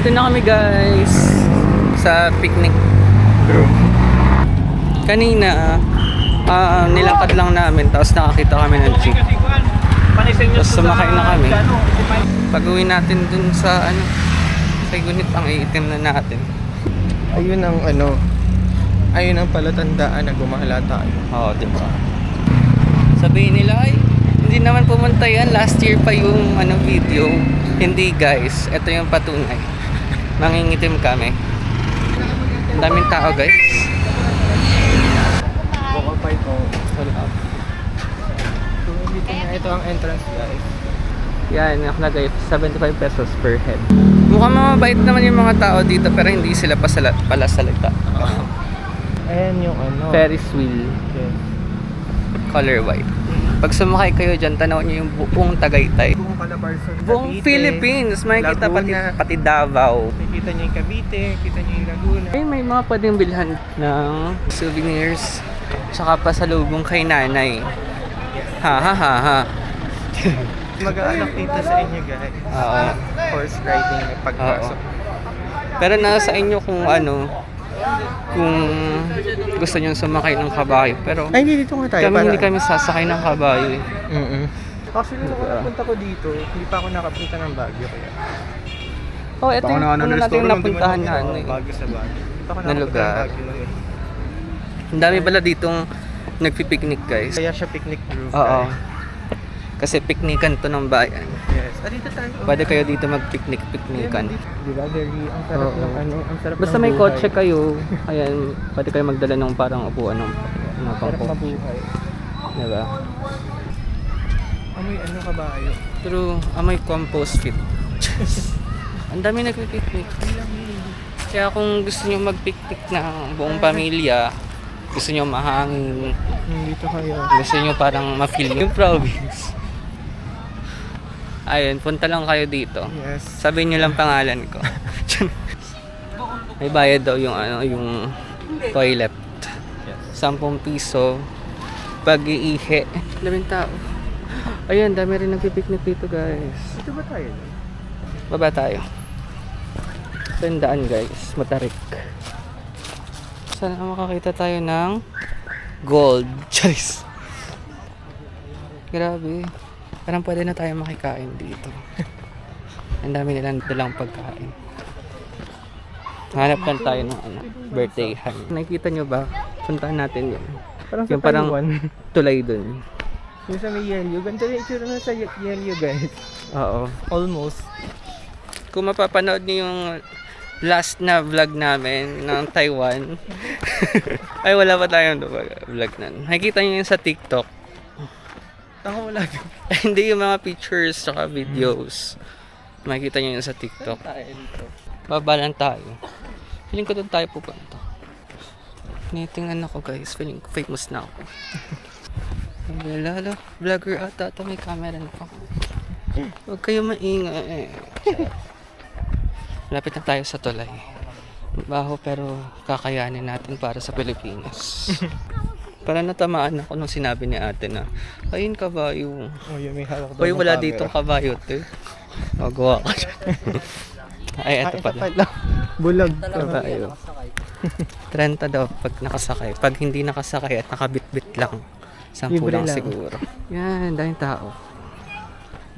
Dito na kami guys sa picnic room. Kanina nilakad lang namin tapos nakakita kami ng jeep. Tapos sumakay na kami. Pag-uwi natin dun sa sa gunit ang iitim na natin. Ayun ang ayun ang palatandaan na gumala tayo. Oo, diba? Sabihin nila ay hindi naman pumunta yan. Last year pa yung video. Hindi guys, ito yung patunay. Mangingitim kami. Ang daming tao guys. Bukal pa ito. So dito na ito ang entrance guys. Yan, nakalagay 75 pesos per head. Mukhang mabait naman yung mga tao dito pero hindi sila palasalita. Ayan yung Ferris wheel. Yes. Color white. Pag sumakay kayo dyan, tanaw nyo yung buong Tagaytay. Buong Calabarzon, Buong Cavite, Philippines. Makikita Laguna. pati Davao. Nakikita niyo yung Cavite, kita niyo yung Laguna. Ay, may mga pwedeng bilhan ng souvenirs. Tsaka pasalubong kay nanay. Ha ha ha ha. Mag-aanak dito sa inyo guys. Oo. Horse riding na pagpasok. Pero nasa inyo kung kung gusto nyo sumakay ng kabayo. Pero Ay, hindi dito nga tayo. hindi kami sasakay ng kabayo. Actually, nung napunta ko dito, hindi pa ako nakapunta ng Baguio kaya. Oh, ito yung una natin napuntahan na Baguio sa Baguio. Hindi pa ako na nakapunta lugar. ng Baguio ngayon. Ang dami pala ditong nagpipiknik guys. Kaya siya picnic group. Oo. Kasi piknikan to ng bayan. Yes. Dito tayo. Pwede kayo dito magpiknik-piknikan. Di ba? Very, ang sarap Oo. ng ang sarap Basta ng may buhay. kotse kayo, ayan, pwede kayo magdala ng parang upuan ng Sarap pangko. mabuhay. Diba? Amoy kabayo. Pero amoy compost fit. Ang dami nagpipiknik. Kaya kung gusto nyo magpiknik ng buong pamilya, gusto nyo mahangin, Dito kayo. gusto nyo parang ma-feel yung province. Ayun, punta lang kayo dito. Yes. Sabihin nyo lang pangalan ko. May bayad daw yung yung toilet. 10 piso. Pag-iihi. Daming tao. Ayun, dami rin nagpipiknik dito guys. Dito ba tayo? Baba tayo. Tandaan guys, matarik. Sana makakita tayo ng gold. Charis. Grabe. Parang pwede na tayo makikain dito. Ang dami nilang dalang pagkain. Hanap lang tayo ng birthday hand. Nakikita nyo ba? Puntahan natin yun. Parang Yung parang tulay dun. Yung sa may yellow. Ganda rin itsura na sa yellow guys. Oo. Almost. Kung mapapanood nyo yung last na vlog namin ng Taiwan. Ay, wala pa tayong vlog na. Nakikita nyo yun sa TikTok. Ako wala. Hindi yung mga pictures saka videos. Makikita nyo yun sa TikTok. Baba lang tayo. Feeling ko doon tayo pupunta. Tinitingnan ako guys. Feeling ko famous na ako. Lalo, vlogger ata. Ito may camera na ako. Huwag kayo maingay. Lapit na tayo sa tulay. Baho pero kakayanin natin para sa Pilipinas. Para natamaan ako nung sinabi ni ate na ayun kabayo. Oh, yun, may hawak daw Hoy, ng wala camera. ditong kabayo te. Magawa ka dyan. Ay, eto pala. Bulag. Kabayo. 30 daw pag nakasakay. Pag hindi nakasakay at nakabitbit lang. 10 Libre lang lang. siguro. Yan, daming tao.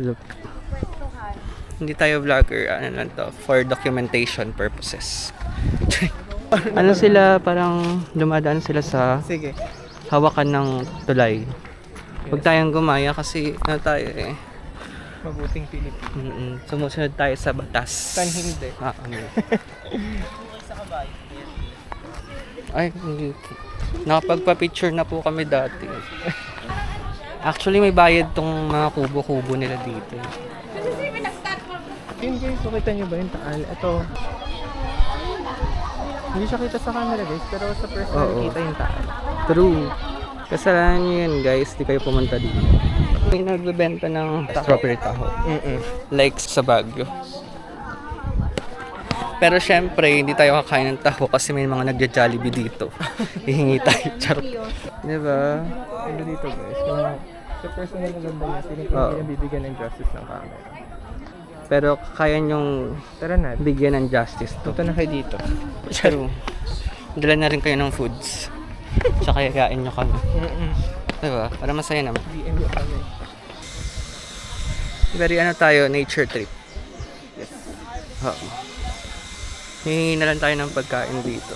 Look. Hindi tayo vlogger, lang to, for documentation purposes. Ano sila, parang dumadaan sila sa Sige. hawakan ng tulay. Huwag tayong gumaya kasi tayo Mabuting Pilipino. sumusunod tayo sa batas. Tan hindi. Ay, hindi. Nakapagpa-picture na po kami dati. Actually, may bayad tong mga kubo-kubo nila dito. Yun guys, makita nyo ba yung taal? Ito. Hindi siya kita sa camera guys, pero sa personal Oo. kita yung taal. True. Kasalanan nyo yun guys, di kayo pumunta dito. May nagbebenta ng strawberry taho. Like sa Baguio. Pero syempre, hindi tayo kakain ng taho kasi may mga nagja-Jollibee dito. Hihingi tayo. Charot. Diba? Ano dito guys, kung sa personal na ganda niya, sino Oo. po nabibigyan ng justice ng camera. Pero kaya nyong Tara na. bigyan ng justice to. Punta na kayo dito. Pero, dala na rin kayo ng foods. Tsaka kakain nyo kami. Diba? Para masaya naman. DM nyo kami. Very tayo, nature trip. Yes. Oo. Hihingi na lang tayo ng pagkain dito.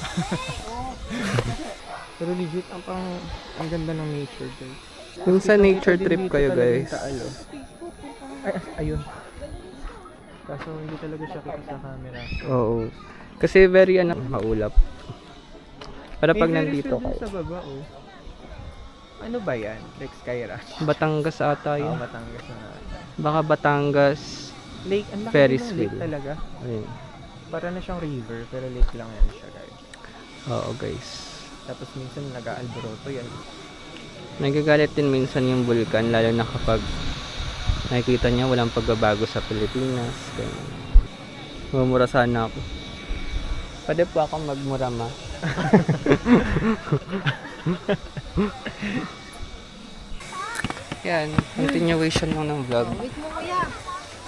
Pero legit, ang ganda ng nature, guys. Yung sa nature Dito trip dito kayo, talaga yung guys. Taalo. Ayun. Kaso hindi talaga siya kita sa camera. Oo. Kasi very maulap. Para pag May nandito Ferris wheel kayo. sa baba, oh. Ano ba yan? Like Skyrush? Batangas ata Oo, yun. Batangas na nga. Baka Batangas. Lake, ang laki Ferris ng lake wheel. talaga. Ayun. Para na siyang river, pero lake lang yan siya, guys. Oo, guys. Tapos minsan nag-aalboroto yan. Nagagalit din minsan yung bulkan, lalo na kapag nakikita niya walang pagbabago sa Pilipinas. Ganyan. Mumura sana ako. Pwede po ako magmura, ma. Yan, continuation lang ng vlog. Wait mo kuya.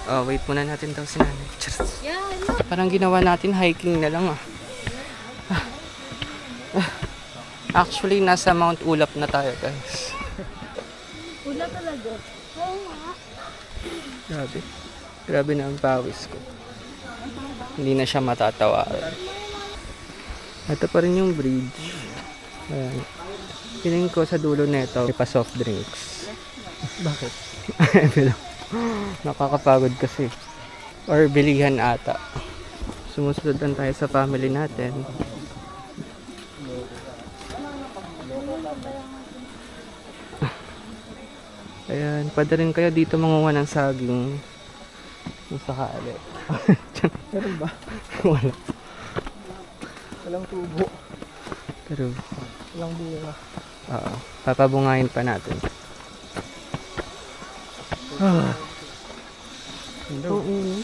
Oh, wait muna natin daw si nanay. Cheers. Yan. Parang ginawa natin hiking na lang Actually, nasa Mount Ulap na tayo, guys. Wala talaga. Oo nga. Grabe. Grabe na ang pawis ko. Hindi na siya matatawaran. Ito pa rin yung bridge. Ayan. Piling ko sa dulo nito, may pa soft drinks. Bakit? Nakakapagod kasi. Or bilihan ata. Sumusunod lang tayo sa family natin. Ayan, pwede rin kayo dito manguha ng saging. Kung sakali. Meron ba? Wala. Walang tubo. Pero, Walang bunga. papabungayin pa natin. Hello. Oo.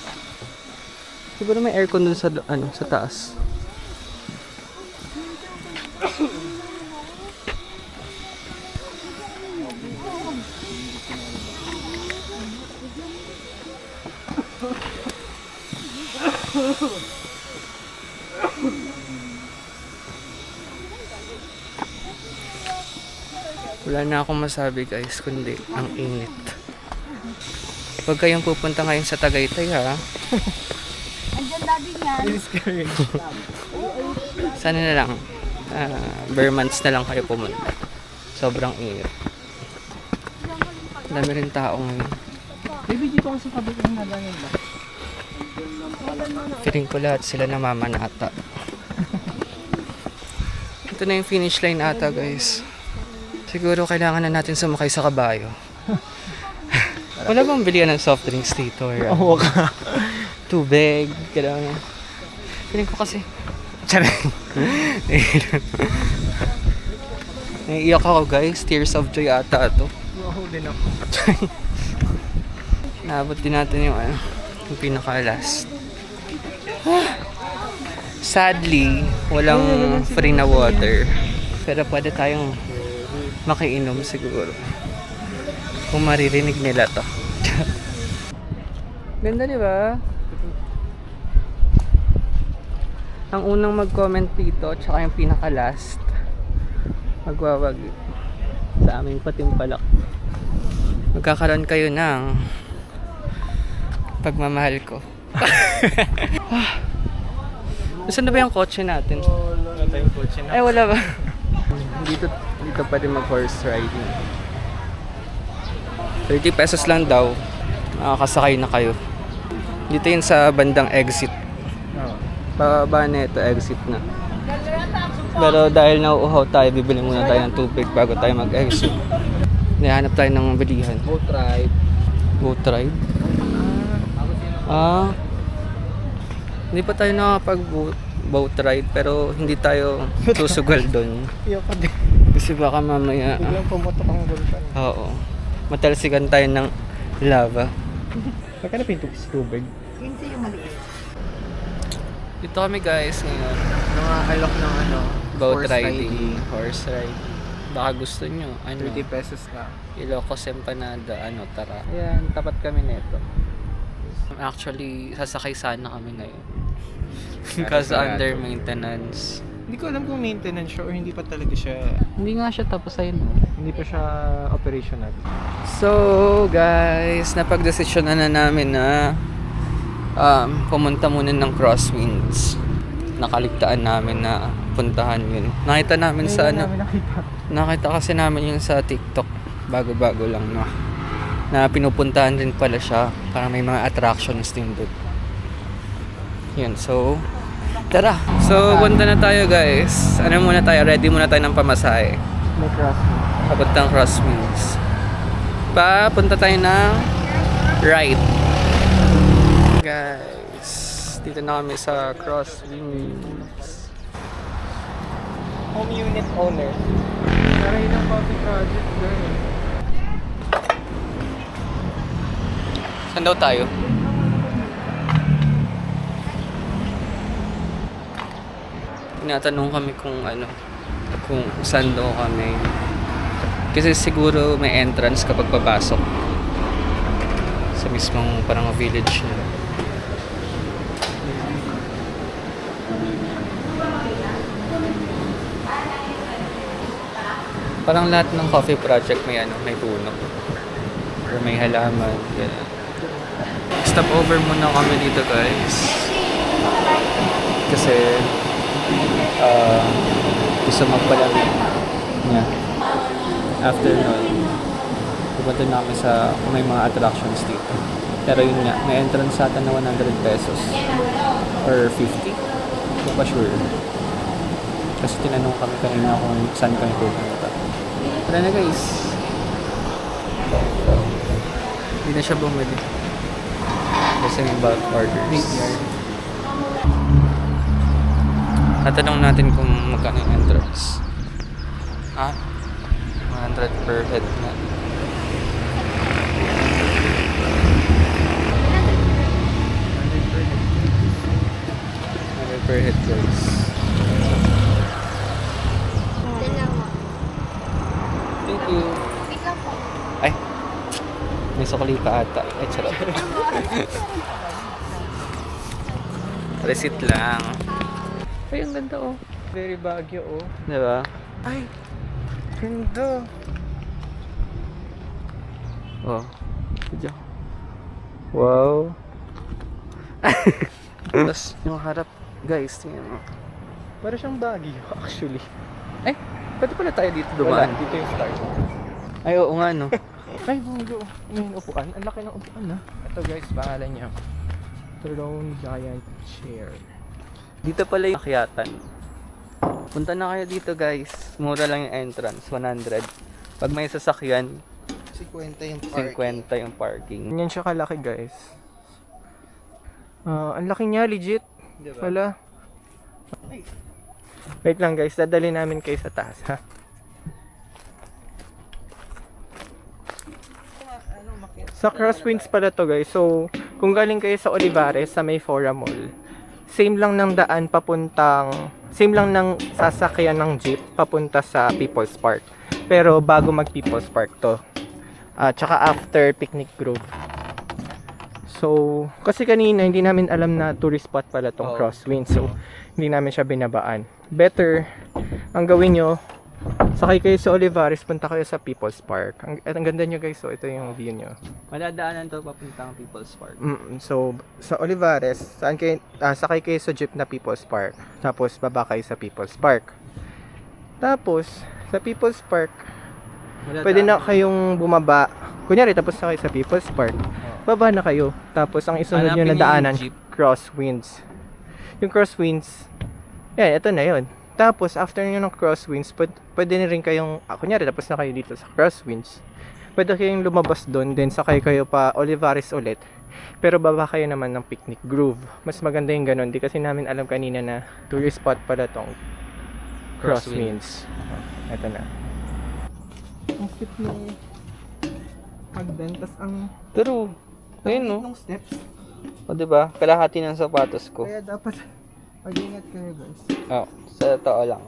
Siguro may aircon dun sa sa taas. Wala na akong masabi, guys, kundi ang init. Huwag kayong pupunta ngayon sa Tagaytay, ha? Andyan daddy yan. Discourage. Sana na lang. Bare months na lang kayo pumunta. Sobrang init. Dami rin tao ngayon. Baby, dito ka sa kabilang na lang yun ba? Feeling ko lahat sila namamanata. Ito na yung finish line ata, guys. Siguro kailangan na natin sumakay sa kabayo. Wala bang bilihan ng soft drinks dito? Or, Oo ka. tubig, kailangan. Feeling ko kasi. Charing. Naiiyak ako, guys. Tears of joy ata ito. Oo din ako. Naabot din natin yung pinaka-last. Sadly, walang free na water. Pero pwede tayong makiinom siguro. Kung maririnig nila to. Ganda, di ba? Ang unang mag-comment dito, tsaka yung pinaka-last, magwawag sa aming patimpalak. Magkakaroon kayo ng pagmamahal ko. Saan na ba yung kotse natin? Wala tayong kotse na. Ay, wala ba? dito pwede mag-horse riding. 30 pesos lang daw. Makakasakay na kayo. Dito yun sa bandang exit. Oo. Pababa na ito, exit na. Pero dahil nauuhaw tayo, bibili muna tayo ng tubig bago tayo mag-exit. Nahanap tayo ng bilihan. Boat ride. Boat ride? Hindi pa tayo nakapag-boat ride pero hindi tayo susugal doon. Iyo ka din. Kasi baka mamaya, Biglang pumotok ang bulkan. oo, matalsikan tayo ng lava. Magkano pinto sa tubig? Hindi yung maliit. Dito kami, guys, ngayon. Mga alok ng Boat horse riding. Horse riding. Baka gusto nyo. 30 pesos na. Ilocos Empanada. Tara. Ayan, tapat kami nito. Actually, sasakay sana kami ngayon. Kasi under maintenance. Hindi ko alam kung maintenance siya or hindi pa talaga siya, Hindi nga siya tapos ayun. hindi pa siya operational. So, guys, napag-desisyon na namin na pumunta muna ng Crosswinds. Nakaligtaan namin na puntahan yun. Nakita namin sa ano, nakita kasi namin yun sa TikTok. Bago-bago lang na pinupuntahan din pala siya. Parang may mga attractions din doon. Yun, so tara. So, punta na tayo guys. Ano muna tayo? Ready muna tayo ng pamasahe. May crossing. Papuntang Crosswinds. Papunta tayo ng right. Guys, dito na kami sa Crosswinds. Home unit owner. Taray ng coffee project girl. Saan daw tayo? Tinatanong kami kung kung saan daw kami. Kasi siguro may entrance kapag papasok. Sa mismong parang village na. Parang lahat ng coffee project may puno. Or may halaman. Ganun. Stop over muna kami dito guys. Kasi gusto magpalamig niya. After nun, pupunta na kami sa may mga attractions dito. Pero yun nga, may entrance sa atin na 100 pesos or 50. Hindi pa sure. Kasi tinanong kami kanina kung saan kami pupunta. Tara na guys. Hindi na siya bumili. Kasi may bulk orders. Tatanong natin kung magkano yung entrance. 100 per head na. 100 per head guys. Dalawa. Thank you. Ikaw po. Ay, may sukli pa ata. Ay, charot. Receipt lang. Ay, ang ganda oh. Very Baguio oh. Diba? Ay! Ganda! Oh. Diyan. Wow. Tapos yung harap, guys, tingnan mo. Para siyang Baguio actually. Ay, pwede pala tayo dito Wala, dumaan. dito yung start. Ay, oo nga no. Ay, bungo. May upuan. Ang laki ng upuan ha. Ito guys, pangalan niya. Throne Giant Chair. Dito pala yung akyatan. Punta na kayo dito guys. Mura lang yung entrance, 100. Pag may sasakyan, 50 yung 50 yung parking. Ganyan siya kalaki guys. Ang laki niya, legit. Diba? Wala. Wait lang guys, dadali namin kayo sa taas ha. Sa Crosswinds pala to guys. So, kung galing kayo sa Olivares sa may Fora Mall, same lang ng daan same lang ng sasakyan ng jeep papunta sa People's Park. Pero bago mag People's Park to. Tsaka after Picnic Grove. So, kasi kanina hindi namin alam na tourist spot pala tong Crosswinds. So, hindi namin siya binabaan. Better, ang gawin nyo, sakay kayo sa Olivares, punta kayo sa People's Park. Ang ganda nyo guys, so ito yung view nyo. Madadaanan to papuntang People's Park. So, sa Olivares, sakay kayo sa jeep na People's Park. Tapos, baba kayo sa People's Park. Tapos, sa People's Park, pwede na kayong bumaba. Kunyari, tapos na kayo sa People's Park. Baba na kayo. Tapos, ang isunod nyo na Hanapin nyo yung daanan, jeep. Crosswinds. Yung Crosswinds, yan, ito na yun. Tapos, after nyo ng Crosswinds, pwede na rin kayong, kunyari, tapos na kayo dito sa Crosswinds. Pwede kayong lumabas doon, then sakay kayo pa Olivares ulit. Pero baba kayo naman ng Picnic Grove. Mas maganda yung ganun. Di kasi namin alam kanina na tourist spot pala tong Crosswinds. Ito na. Ang cute ng hagdan, tas ang Pero, ayun no. ng steps. O diba? Kalahati ng sapatos ko. Kaya dapat mag-ingat kayo guys. Oh, sa totoo lang.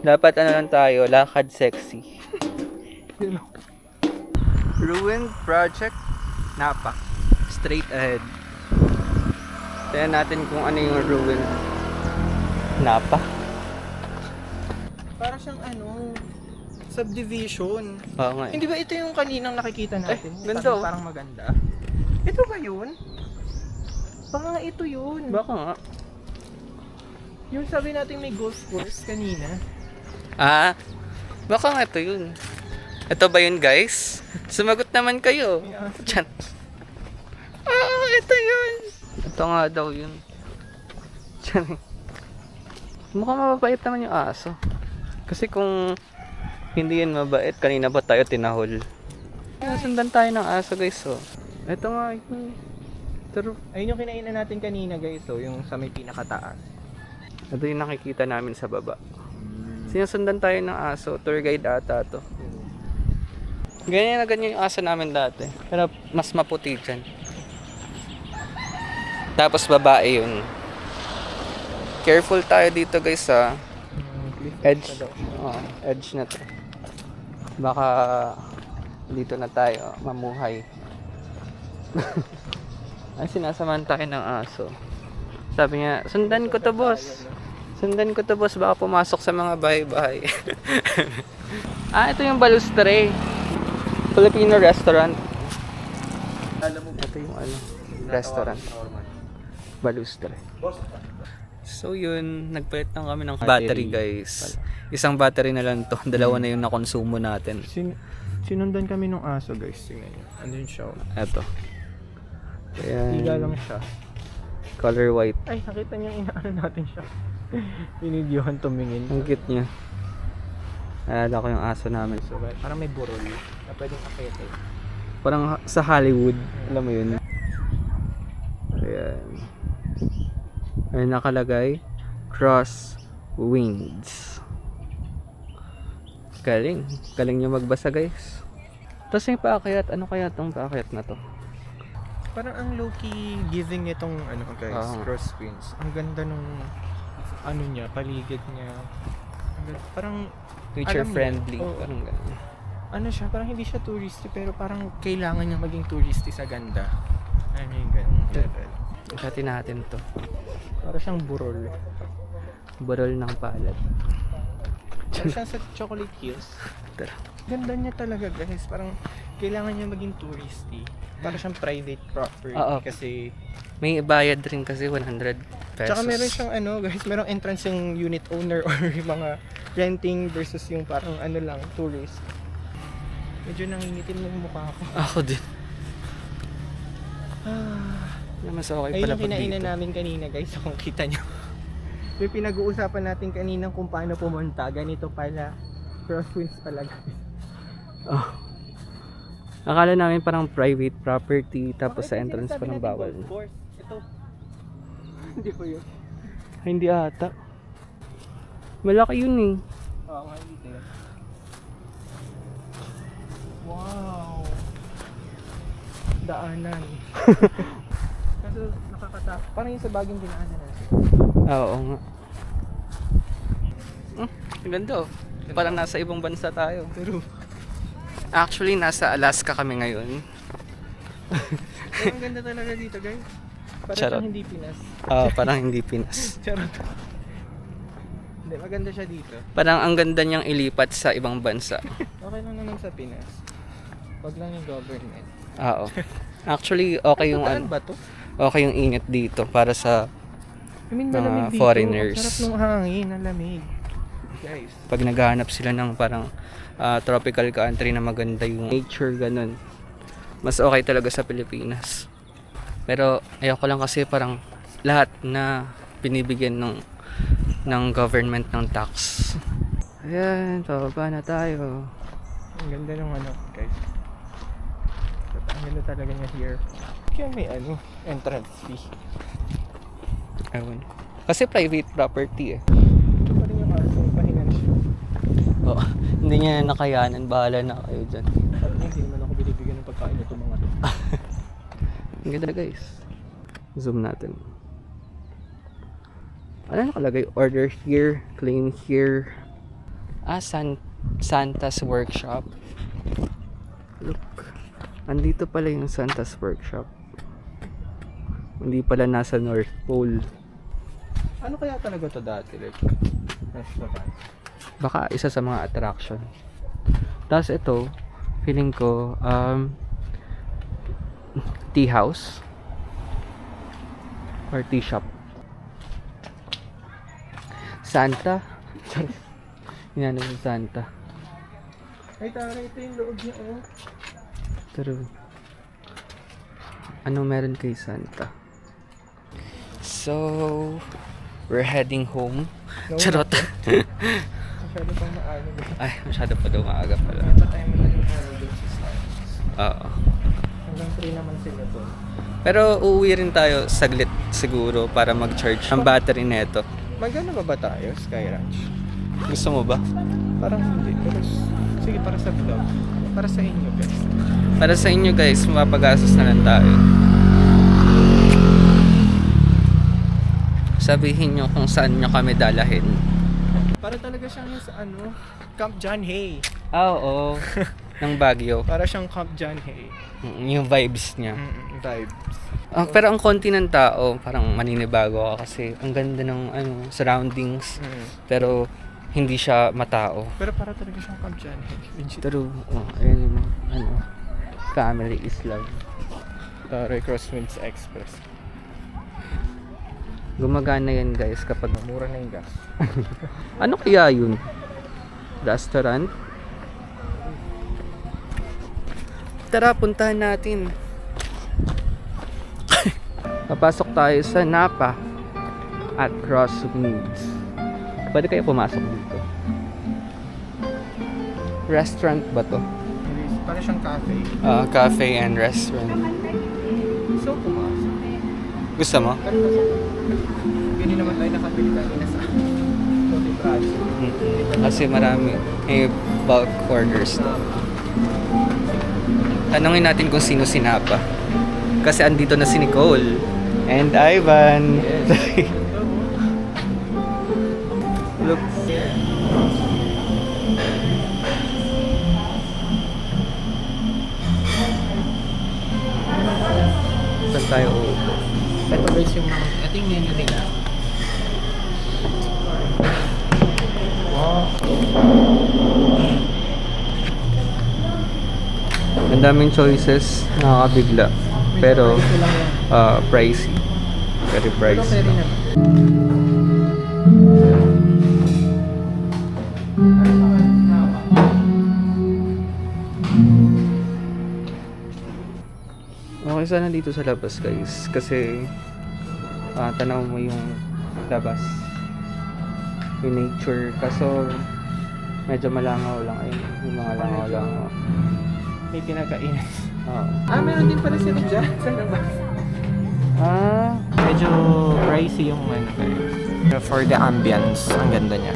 Dapat lang tayo, lakad sexy. Yun. Ruined Project Napa. straight ahead. Tignan natin kung ano yung ruin. Napa. Para siyang subdivision. Oo nga. Hindi ba ito yung kaninang nakikita natin? ganda, oh. Parang maganda. Ito ba yun? Baka nga ito yun. Baka nga. Yung sabi natin may golf course kanina. Baka nga ito yun. Ito ba yun, guys? Sumagot naman kayo. Chan. Ito yun. Ito nga daw yun. Chan. Mukhang mababait naman yung aso. Kasi kung hindi yan mabait, kanina ba tayo tinahol? Nasundan tayo ng aso, guys. So, ito nga yun. Ayun yung kinainan natin kanina, guys. So, yung sa may pinakataas. Ito yung nakikita namin sa baba. Sinusundan tayo ng aso. Tour guide ata to. Ganyan na ganyan yung aso namin dati. Pero mas maputi dyan. Tapos babae yun. Careful tayo dito, guys, sa edge. Edge na to. Baka dito na tayo mamuhay. Ay, sinasamahan tayo ng aso. Sabi niya, sundan ko to, boss. Sundan ko to, boss. Baka pumasok sa mga bahay-bahay. Ito yung Balustre. Filipino restaurant. Ito yung restaurant. Balustre. So yun, nagpalit lang kami ng battery, guys. Isang battery na lang to. Dalawa na yung nakonsumo natin. Sinundan kami ng aso, guys. Tingnan nyo. Andun siya. Ito. Ayan. Higa lang siya. Color white. Ay, nakita niyo inaano natin siya. Pinidyohan tumingin. Ang cute niya. Alala ko yung aso namin. So, parang may burol na pwedeng akitin. Parang sa Hollywood. Alam mo yun. Ayan. Ay nakalagay. Cross winds. Galing. Galing niya magbasa, guys. Tapos yung paakyat. Ano kaya tong paakyat na to? Parang ang low-key giving nitong guys, cross winds. Ang ganda nung niya, paligid niya. Parang Future friendly. Oo. Parang ganun. Siya, parang hindi siya touristy pero parang kailangan niya maging touristy sa ganda. Yung ganun level. Ikatin natin to. Parang siyang burol. Burol ng palad. Parang siyang sa Chocolate Hills. Tara. Ganda niya talaga, guys. Parang kailangan niya maging touristy. Parang siyang private property. Oo. Kasi May bayad rin kasi 100 pesos. tsaka meron siyang guys, merong entrance yung unit owner or yung mga renting versus yung parang lang, tourist. Medyo nangingitim na yung mukha ko. Ako din. Mas okay Ayun pala yung pag kinainan dito. namin kanina, guys. So, kung kita nyo. Yung pinag-uusapan natin kanina kung paano pumunta. Ganito pala. Crosswinds pala, guys. Oh. Akala namin parang private property tapos sa entrance parang bawal. Ito. Hindi ko yun. Hindi ata. Malaki yun eh. Oo, nga dito yun. Wow. Daanan. Kaso nakakatakot. Parang yung sa bagong dinaanan natin. Oo nga. Ang ganda oh. Parang nasa ibang bansa tayo. Pero Actually, nasa Alaska kami ngayon. ang ganda talaga dito, guys. Parang Charot. siyang hindi Pinas. Parang hindi Pinas. Charot. Hindi, maganda siya dito. Parang ang ganda niyang ilipat sa ibang bansa. Okay lang naman sa Pinas. Wag lang yung government. Oo. Actually, okay yung Saan ba to? okay yung init dito para sa I mean, Mga malamig dito. foreigners. Ang sarap nung hangin, ang lamig. Guys. pag naghahanap sila ng parang tropical country na maganda yung nature, ganun. Mas okay talaga sa Pilipinas. Pero ayoko lang kasi parang lahat na binibigyan ng government ng tax. Ayan, pababa na tayo. Ang ganda nung guys. Ang ganda talaga niya here. Kaya may entrance fee. Ewan. Kasi private property eh. Ito pa rin yung aso, pahingan siya. Oo. Hindi niya nakayanan, bahala na kayo dyan. Sabi niya, hindi naman ako binibigyan ng pagkain ito mga to. Ang ganda guys. Zoom natin. Ano nakalagay? Order here, claim here. Santa's Workshop. Look. Andito pala yung Santa's Workshop. Hindi pala nasa North Pole. Ano kaya talaga to dati? Like, restaurant. Baka isa sa mga attraction. Tapos ito, feeling ko, tea house or tea shop. Santa. Inano yung Santa. Ay, tara, ito yung loob niya, oh. Pero ano meron kay Santa? So, we're heading home. No, Charot. Masyado pang maano. Ay, masyado pa daw maaga pala. Kaya pa tayo madaling araw dun sa Starbucks. Oo. Hanggang 3 naman sila doon. Pero uuwi rin tayo saglit siguro para mag-charge ang battery neto. Magkano ba tayo, Sky Ranch? Gusto mo ba? Parang hindi. Pero sige, para sa vlog. Para sa inyo, guys. Para sa inyo guys, mapagastos na lang tayo. Sabihin nyo kung saan nyo kami dalahin. Para talaga siyang yung sa ano, Camp John Hay. Ah, oo. Ng Baguio. Para siyang Camp John Hay. Yung vibes niya. Vibes. Pero ang konti ng tao, parang maninibago ako kasi ang ganda ng surroundings. Pero hindi siya matao. Pero para talaga siyang Camp John Hay. Pero, ayun yung family is love. Taray Crosswinds Express. Gumagana yan guys kapag Mura na yung gas. ano kaya yun? Restaurant? Tara, puntahan natin. Papasok tayo sa Napa at Crosswinds. Pwede kayo pumasok dito. Restaurant ba to? Para siyang cafe. Cafe and restaurant. So, pumasok. Gusto mo? Ganyan naman tayo nakapili kanina sa Coffee Prazo. Kasi marami bulk orders to. Tanungin natin kung sino si Napa. Kasi andito na si Nicole and Ivan. Look. Saan tayo? Ito guys yung mga, ito yung menu nila. Wow. Ang daming choices, nakakabigla. Pero, Ito lang yan. pricey. Very Pero pricey. pwede naman. Okay, sana dito sa labas guys. Kasi, tanaw mo yung labas. Yung nature. Kaso, medyo malangaw lang. Ayun, yung mga langaw-langaw. May pinakainan. Oo. Meron din pala sila dyan sa labas. Medyo pricey yung ano guys. For the ambience, ang ganda niya.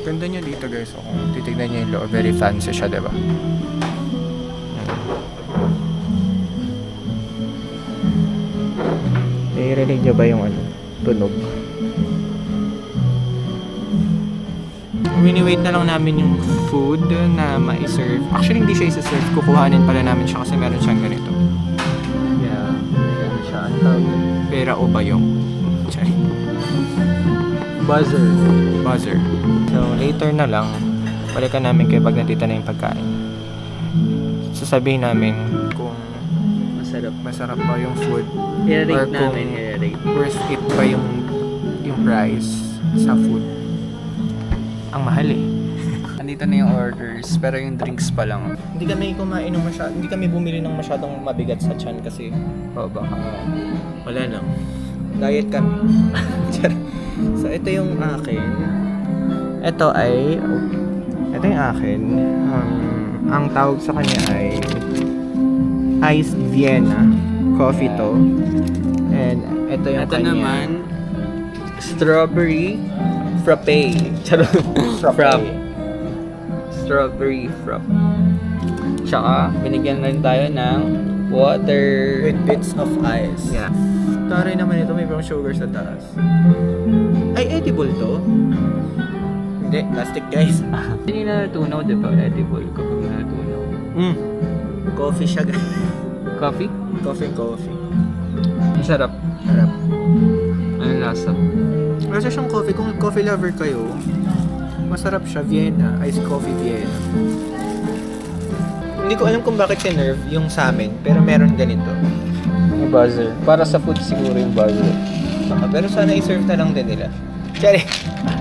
Ganda niya dito guys. So, kung titignan niyo yung loob, very fancy siya, diba? Nai-relate niyo ba yung ano, tunog? Wini-wait na lang namin yung food na ma-serve. Actually, hindi siya isa-serve. Kukuhanin pala namin siya kasi meron siyang ganito. Yeah. Ayan siya. Ang tawag yun? Pera o bayong. Sorry. Buzzer. Buzzer. So, later na lang, balikan namin kayo pag nandito na yung pagkain. Sasabihin namin kung masarap ba yung food. Or kung worth it ba yung price sa food. Ang mahal eh. Andito na yung orders, pero yung drinks pa lang. Hindi kami kumain ng masyado, hindi kami bumili ng masyadong mabigat sa tiyan kasi Baka. wala lang. Diet kami. So ito yung akin. Ito yung akin. Ang tawag sa kanya ay Iced Vienna coffee to. And ito yung Ito kanya. naman, strawberry frappe. Charot. Frappe. Strawberry frappe. Tsaka, binigyan rin tayo ng water. With bits of ice. Yeah. Taray naman ito, may brown sugar sa taas. Ay, edible to? Hindi, plastic guys. Hindi na natunaw, di ba? Edible kapag natunaw. Coffee siya guys. Coffee? Coffee. Masarap. Harap. Ano lasa? Kasi siyang coffee, kung coffee lover kayo, masarap siya. Vienna, iced coffee Vienna. Hindi ko alam kung bakit sinerve yung sa amin, pero meron ganito. Yung buzzer. Para sa food siguro yung buzzer. Baka, pero sana i-serve na lang din nila. Sorry.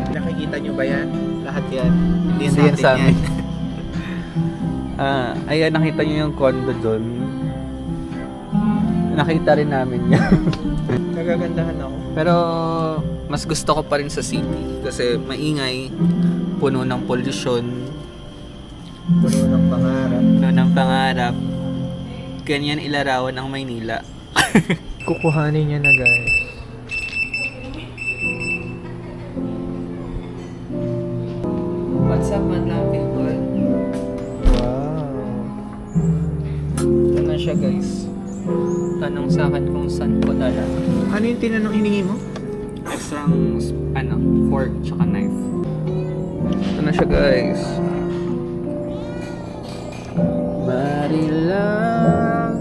Nakikita nyo ba yan? Lahat yan. Hindi Hindi yan sa atin amin. Ayan, nakita nyo yung condo doon. Nakita rin namin yan. Nagagandahan ako. Pero mas gusto ko pa rin sa city kasi maingay, puno ng pollution, Puno ng pangarap. puno ng pangarap. Ganyan ilarawan ang Maynila. Kukuhanin niya na, guys. What's up, man people? Wow. Ito na siya, guys. Tanong sa akin kung saan ko dala. Ano yung tinanong hiningi mo? Extrang, fork tsaka knife. Ito na siya, guys. Marilang.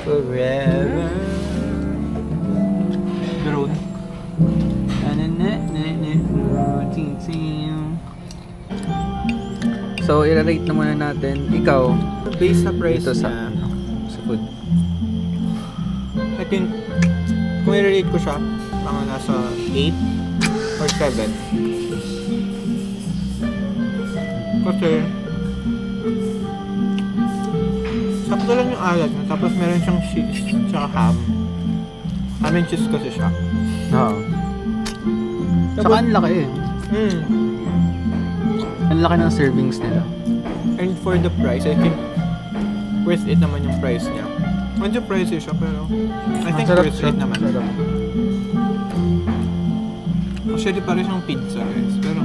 Forever. Drone. So, i-rate na muna natin. Ikaw, Based sa price dito sa, niya, sa food. I think, kung i-rate ko siya, mga nasa 8 or 7. Kasi, sakto lang yung alat niya. Tapos meron siyang cheese, tsaka ham. Ham and cheese kasi siya. Oo. Tsaka ang laki eh. Ang laki ng servings nila. And for the price, I think, worth it naman yung price niya. Medyo pricey siya, pero I think Sarap worth siya. it naman. Sarap. Actually, parang siyang pizza, guys. Pero,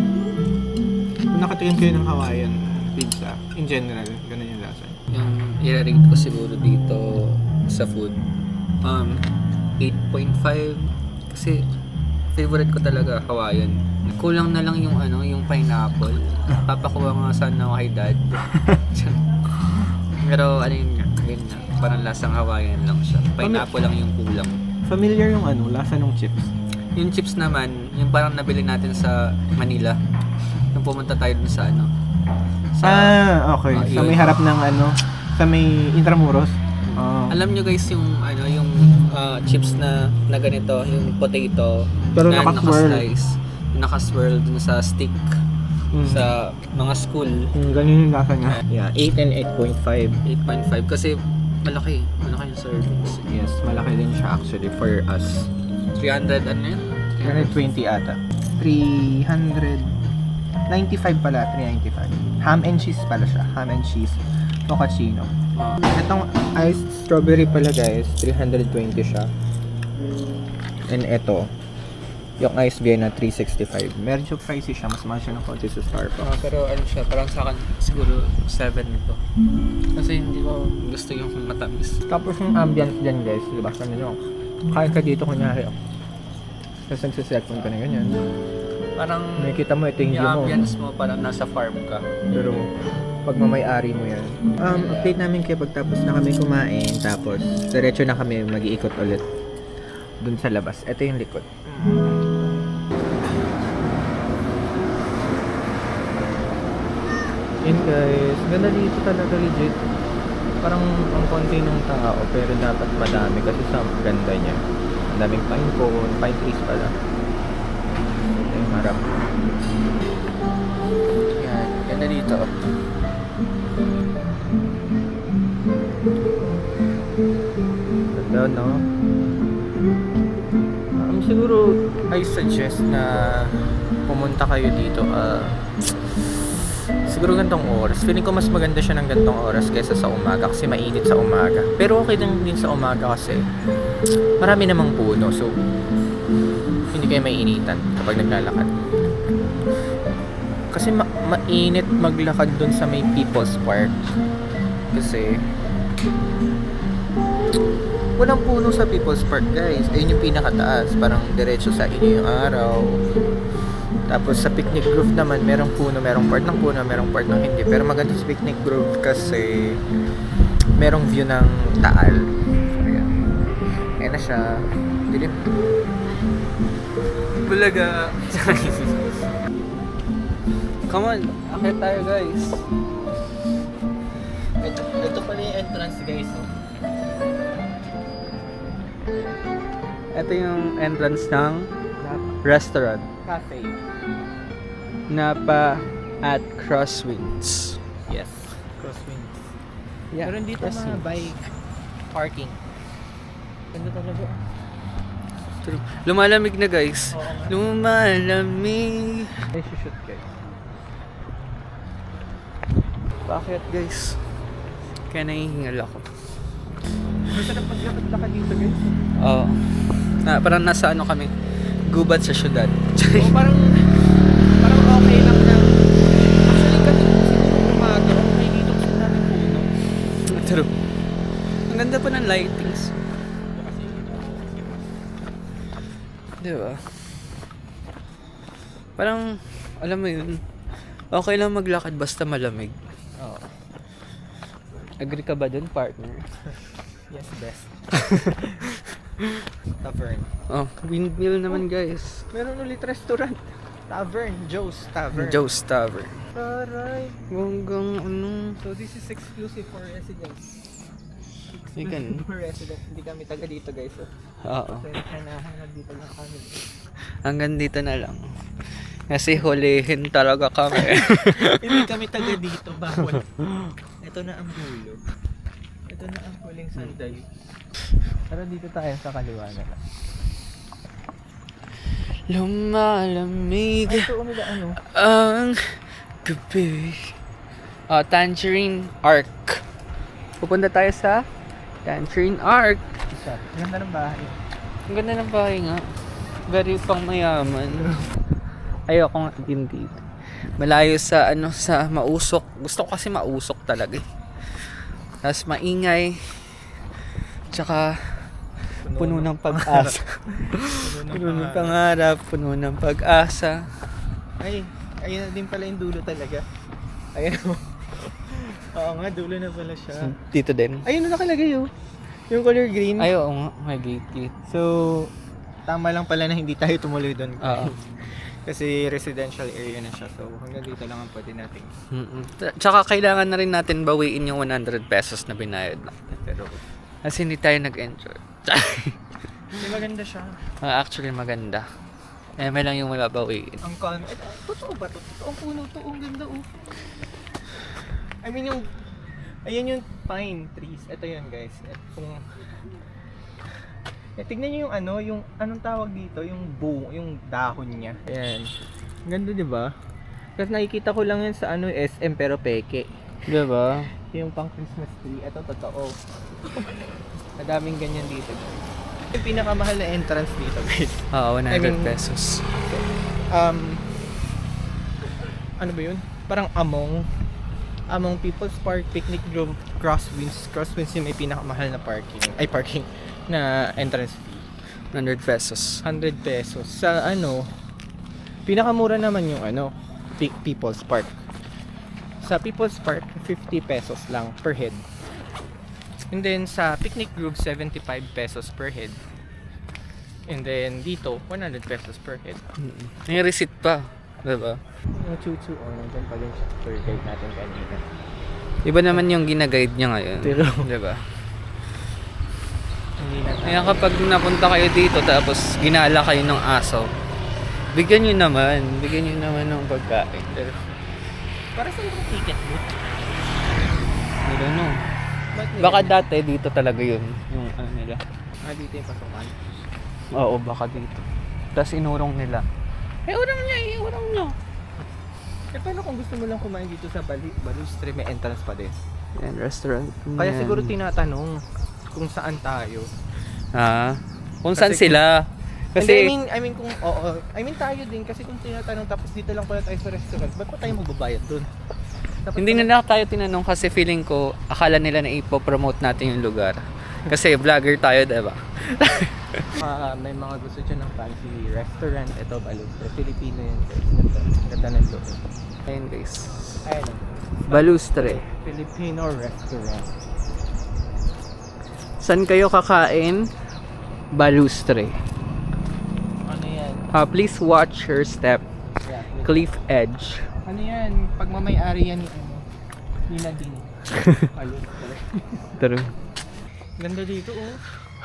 kung nakatikim kayo ng Hawaiian pizza, in general, ganun yung lasa. Yung i-rate ko siguro dito sa food, 8.5 kasi favorite ko talaga Hawaiian. Kulang na lang yung yung pineapple. Papakuha nga sana ako kay dad. Pero yun nga, parang lasang Hawaiian lang siya. Pineapple lang yung kulang. Familiar yung lasa ng chips. Yung chips naman, yung parang nabili natin sa Manila. Nung pumunta tayo dun sa Okay. Sa yun. may harap ng sa may Intramuros. Alam nyo guys yung chips na ganito, yung potato Pero na naka-swirl. naka-slice, naka-swirl dun sa stick sa mga school. Ganun yung lasa niya. Yeah, 8 and 8.5. 8.5 kasi malaki yung servings. Yes, malaki din siya actually for us. 300 ano yun? 320 ata. 395 pala, 395. Ham and cheese pala siya. Ham and cheese. Mochaccino. Itong iced strawberry pala guys, 320 siya. And ito, yung iced Vienna, 365. Medyo pricey siya, mas mahal siya ng konti sa Starbucks. Pero siya, parang sa akin siguro 7 ito. Kasi hindi ko gusto yung matamis. Tapos yung ambience dyan guys, di ba? Ano nyo, kain ka dito kunyari. Tapos nagsiselfone ka na ganyan. Parang Nakikita mo, ito yung view yung mo. ambience mo parang nasa farm ka. Pero pag mamay-ari mo yan. Update namin kayo pagtapos na kami kumain. Tapos diretso na kami mag-iikot ulit dun sa labas. Ito yung likod. Yun guys, ganda dito talaga legit. Parang ang konti ng tao pero dapat madami kasi sa ganda niya. Ang daming pine cone, pine trees pala. Ito yung harap. Yan, ganda dito. Ganda, no? Siguro, I suggest na pumunta kayo dito. Siguro gantong oras. Feeling ko mas maganda siya ng gantong oras kaysa sa umaga kasi mainit sa umaga. Pero okay lang din sa umaga kasi marami namang puno. So, hindi kayo maiinitan kapag naglalakad. Kasi mainit maglakad dun sa may People's Park. Kasi Walang puno sa People's Park, guys. Ayun yung pinakataas. Parang diretso sa inyo yung araw. Tapos sa Picnic Grove naman, merong puno, merong part ng puno, merong part ng hindi. Pero maganda sa Picnic Grove kasi merong view ng Taal. Ayan. Ayan na siya. Dilim. Bulaga. Come on, akit tayo guys. Ito pala yung entrance, guys. Ito yung entrance ng restaurant. Cafe. Napa at Crosswinds. Yes. Crosswinds. Yeah, Meron dito mga Crosswinds. bike parking. Ganda talaga. True. Lumalamig na guys. Oo nga. Lumalamig. Ay, shoot, guys. Bakit guys? Kaya nahihingal ako. Masarap maglakad-lakad dito, guys. Oo. Parang nasa ano kami. Gubat sa syudad. Oo, parang okay lang na. Actually, kami siguro umaga, okay dito kasi namin puno. True. Ang ganda pa ng lightings. Di ba? Parang, alam mo yun, okay lang maglakad basta malamig. Oo. Agree ka ba dun, partner? Yes, best. Tavern. Oh, windmill naman guys. Meron ulit restaurant. Tavern. Joe's Tavern. Joe's Tavern. Alright. Hanggang ano. So this is exclusive for residents. Ikan. For residents. Hindi kami taga dito, guys. So, Oo. hanggang dito lang kami. Hanggang dito na lang. Kasi hulihin talaga kami. Hindi kami taga dito. Bawal. Ito na ang dulo. Ito na ang huling sandali. Pero dito tayo sa kaliwa na lang. Lumalamig Ito umila ano? ang gabi. Tangerine Arc. Pupunta tayo sa Tangerine Arc. Isa. Ganda ng bahay. Ang ganda ng bahay nga. Very pang mayaman. Ayoko nga din dito. Malayo sa ano, sa mausok. Gusto ko kasi mausok talaga eh. Tapos maingay. Tsaka puno ng pag-asa. Puno ng pangarap, puno ng pag-asa. Ay, ayun na din pala yung dulo talaga. Ayun o. Oo nga, dulo na pala siya. Dito din. Ayun na nakalagay oh. Yung color green. Ay, oo nga. May gate. So, tama lang pala na hindi tayo tumuloy doon. Oo. Kasi residential area na siya. So, hanggang dito lang ang pwede natin. Tsaka kailangan na rin natin bawiin yung 100 pesos na binayad natin. Pero, Kasi hindi tayo nag-enjoy. hindi maganda siya. Actually, maganda. May lang yung mababawiin. Ang calm. Totoo ba to? Totoong puno to. Ang ganda oh. I mean yung, ayan yung pine trees. Ito yun guys. Kung, tignan nyo yung ano, yung anong tawag dito, yung yung dahon niya. Ayan. Ang ganda diba? Kasi nakikita ko lang yan sa ano SM pero peke. Diba? Yung pang Christmas tree. Ito totoo. Madaming ganyan dito guys. Yung pinakamahal na entrance dito guys. Oo, 100 I mean, pesos. Ano ba yun? Parang Among People's Park, Picnic Grove, Crosswinds. Crosswinds yung may pinakamahal na parking na entrance fee. 100 pesos. 100 pesos. Sa ano, pinakamura naman yung ano, People's Park. Sa People's Park, 50 pesos lang per head. And then sa Picnic Grove, 75 pesos per head. And then dito, 100 pesos per head. May receipt pa. Diba? Yung chuchu, nandyan pa din siya. Tour guide natin kanina. Iba naman yung gina-guide niya ngayon. Pero, Diba? hindi na tayo. Kaya kapag napunta kayo dito tapos ginala kayo ng aso, bigyan nyo naman ng pagkain. Pero, Para sa yung ticket booth. I don't know. Ba't nila- Baka dati dito talaga yun. Yung ano nila. dito yung pasukan. Oo, baka dito. Tapos inurong nila. Urong nyo. Paano kung gusto mo lang kumain dito sa Balustre, may entrance pa din? Yan, restaurant. Kaya Yan. siguro tinatanong kung saan tayo. Kung saan Kasi sila. Kasi, Kasi, I mean kung, I mean tayo din kasi kung tinatanong tapos dito lang pala tayo sa restaurant, ba't pa tayo magbabayad dun? Dapat hindi pala- nila tayo tinanong kasi feeling ko, akala nila na ipopromote natin yung lugar. Kasi vlogger tayo, diba? May mga gusto dyan ng fancy restaurant. Ito, Balustre. Filipino yun guys. Ganda. Ganda ng loob. Ayun guys. Ayun. Balustre. Filipino restaurant. Saan kayo kakain? Balustre. Ano yan? Please watch your step. Yeah, Cliff edge. ano yan? Pag mamay-ari yan ni ano? Ni Nadine. Balustre. True. Ganda dito oh.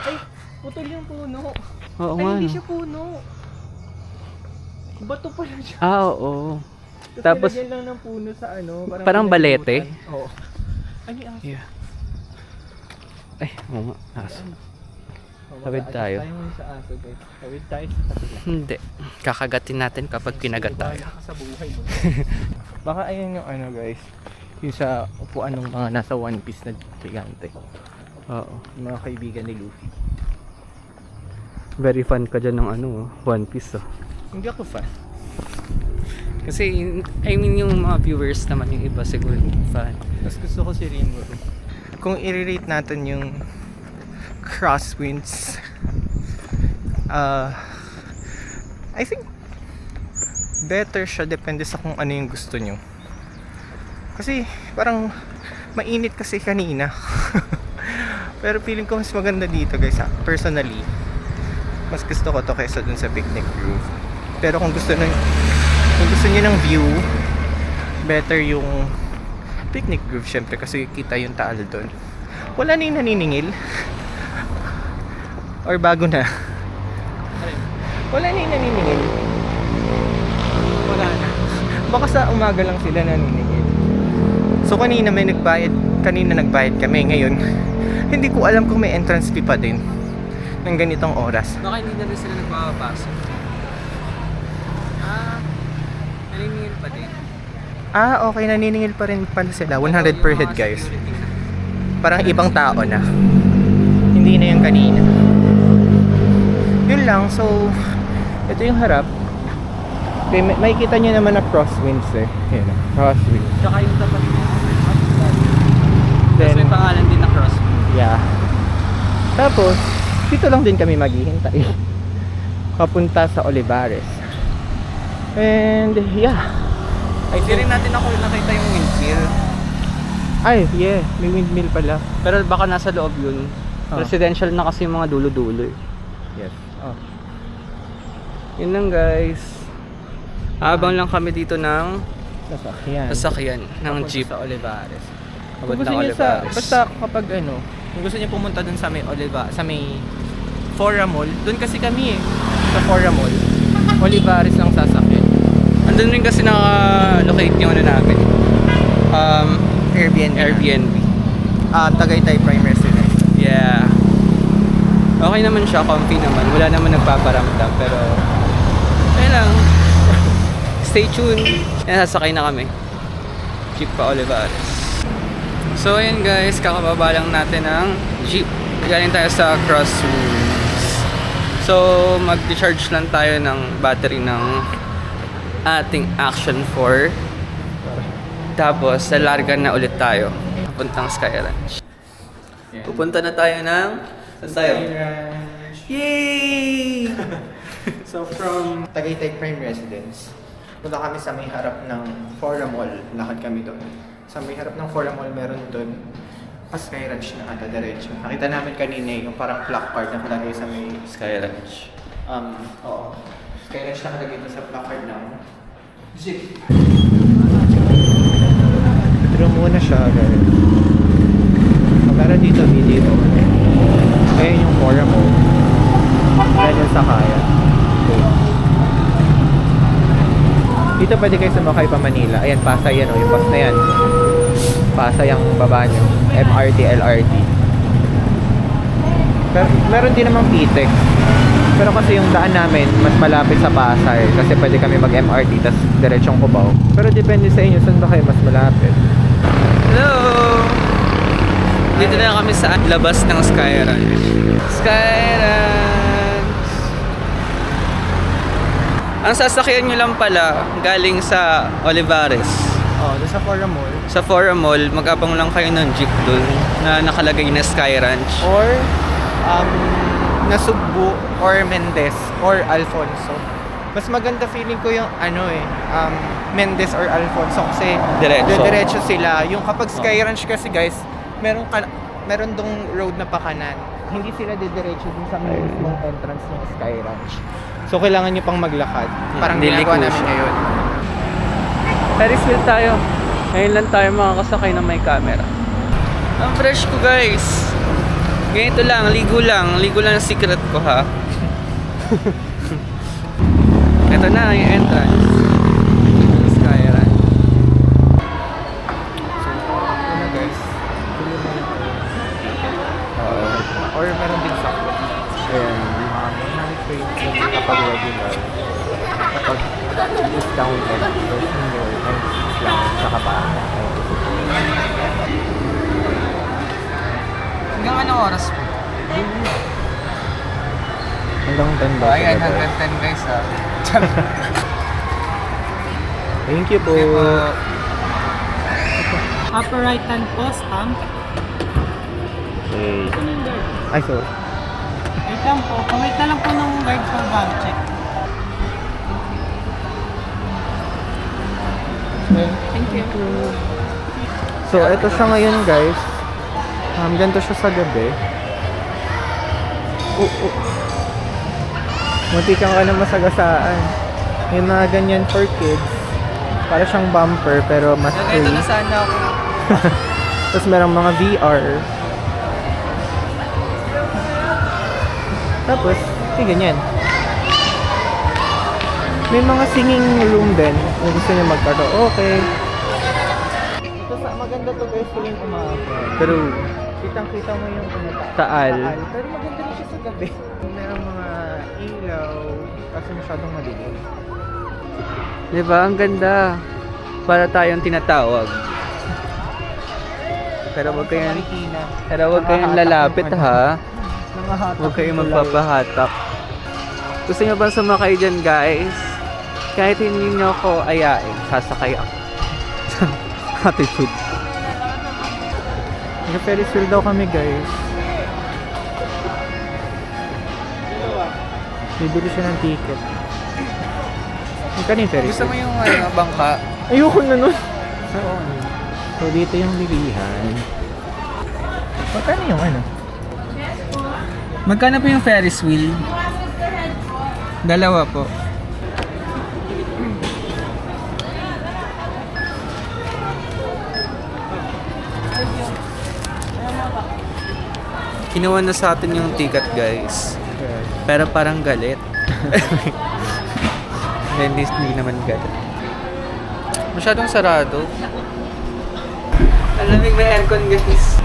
Ay! Putol yung puno. Oo Ay, nga. hindi no? siya puno. Bato pala siya. Oo. Tapos Tapos, nilagyan lang ng puno sa ano. Parang balete? pinagbutan. Oo. Ay, may aso. Yeah. Ay, oo nga. Aso. Oh, Tawid mag-a-adjust tayo. tayo muna sa aso guys. Tawid tayo sa kabila. Hindi. Kakagatin natin kapag kinagat tayo. Bahala ka sa buhay mo. Baka ayun yung ano guys. Yung sa upuan ng mga nasa One Piece na gigante. Oo. Yung mga kaibigan ni Luffy. Very fun ka dyan ng ano, One Piece. Oh. Hindi ako fan. Kasi, I mean, yung mga viewers naman, yung iba siguro fan. Mas gusto ko si Rimuru. Kung i-rate natin yung crosswinds, I think better siya depende sa kung ano yung gusto nyo. Kasi parang mainit kasi kanina. Pero feeling ko mas maganda dito guys ha. Personally, mas gusto ko to kaysa dun sa Picnic Grove. Pero kung gusto niyo ng view, better yung Picnic Grove syempre kasi kita yung taal doon. Wala na yung naniningil. Or bago na. Wala na yung naniningil. Wala na. Baka sa umaga lang sila naniningil. So kanina nagbayad kami. Ngayon, hindi ko alam kung may entrance fee pa din ng ganitong oras. Baka hindi na rin sila nagpapapasok. Naniningil pa din. Okay, naniningil pa rin pala sila. 100 per head guys. Parang ibang tao na. Hindi na yung kanina. Yun lang, so ito yung harap. Okay, may kita nyo naman na crosswinds eh. Yun, crosswinds. Tsaka yung tapat niya. Tapos Then, may pangalan din na cross. yeah. Tapos, dito lang din kami maghihintay. Papunta sa Olivares. And, yeah. Hindi rin natin ako nakita yung windmill. Ay, yeah. May windmill pala. Pero baka nasa loob yun. Ah. Residential na kasi yung mga dulo-dulo eh. Yes. Oh. Yun lang guys. Habang lang kami dito ng Sasakyan. sasakyan ng Papunta jeep. sa Olivares. Kung Papunta gusto niyo Olivares. basta kapag ano, kung gusto niyo pumunta dun sa may sa may Fora Mall, dun kasi kami eh, sa Fora Mall. Olivares lang sasakyan. Andun rin kasi naka-locate yung ano namin. Airbnb. Airbnb. Tagaytay Prime Residence. Yeah. Okay naman siya, comfy naman. Wala naman nagpaparamdam, pero ayun lang. Stay tuned. Yan, sasakay na kami. Jeep pa Olivares. So ayun guys, kakababa lang natin ng jeep. Galing tayo sa Crosswinds. So mag-decharge lang tayo ng battery ng ating Action 4. Tapos lalargan na ulit tayo papuntang Sky Ranch. Pupunta na tayo ng saan tayo? Yay! So from Tagaytay Prime Residence, punta kami sa may harap ng Fora Mall. Lakad kami doon. Sa may harap ng Fora Mall meron doon Sky Ranch na ata diretso. Nakita namin kanina yung parang placard na nakalagay sa may Sky Ranch. oo. Sky Ranch nakalagay doon sa placard ng jeep. Pero muna siya guys. Para dito video. Ayun yung Fora Mall. Yan yung Sakaya. Dito pwede kayo sumakay pa Manila. Ayan, Pasay yan o. Yung bus na yan. Pasay ang baba nyo. MRT, LRT. Pero, meron din namang Pitek. Pero kasi yung daan namin, mas malapit sa Pasay. Kasi pwede kami mag-MRT, tas diretsong Cubao. Pero depende sa inyo, saan ba kayo mas malapit? Hello! Dito na kami sa labas ng Sky Ranch. Sky Ranch! Ang sasakyan nyo lang pala galing sa Olivares. Oh, doon sa Fora Mall. Sa Fora Mall, mag-abang lang kayo ng jeep dun na nakalagay na Sky Ranch. Or Nasugbu or Mendez or Alfonso. Mas maganda feeling ko yung Mendez or Alfonso kasi diretso sila. Yung kapag Sky Ranch kasi guys, meron dong road na pakanan. Hindi sila didiretso dun sa mismong entrance ng Sky Ranch. So kailangan nyo pang maglakad. Parang ginagawa namin ngayon. Ferris wheel tayo. Ngayon lang tayo makakasakay na may camera. Ang fresh ko guys. Ganito lang, ligo lang ang secret ko ha. Ito na yung entrance. Sky Ranch. So, ano guys, tuloy mo lang or meron din sa ayan, na-train yung kapag regular kapag discounted so senior 96 lang saka pa Hanggang anong oras po? hanggang 10 ba? Ayan, hanggang 10 guys ha. Thank you po. Upper right hand po, stamp. Okay. Ay, sorry. Wait lang po. Pawait na lang po ng guard for bag check. Thank you. So, ito siya ngayon guys. Ganito siya sa gabi. Munti kang ka na masagasaan. May mga ganyan for kids. Para siyang bumper pero mas Ito free. na sana ako. Tapos merong mga VR. Tapos, ganyan. May mga singing room din. Kung gusto niyo magkaraoke. Ito maganda to guys tuwing umaga. Pero, kitang-kita mo yung Taal. Pero maganda rin siya sa gabi. Merong mga ilaw. Kasi masyadong madilim. Diba? Ang ganda. Para tayong tinatawag. Pero wag kayong lalapit ha. Huwag kayong magpapahatak. Gusto nyo ba sumakay dyan guys? Kahit hindi nyo ako ayain, sasakay ako. Attitude. Nag-Ferris wheel daw kami guys. Bibili siya ng ticket. Magkano yung Ferris Gusto mo wheel? yung bangka? Ayoko na nun. So dito yung bilihan. Magkano yung Magkano po yung Ferris wheel? Dalawa po. Kinuha na sa atin yung ticket guys. Pero parang galit. Hindi naman galit. Masyadong sarado. Alamig na aircon guys.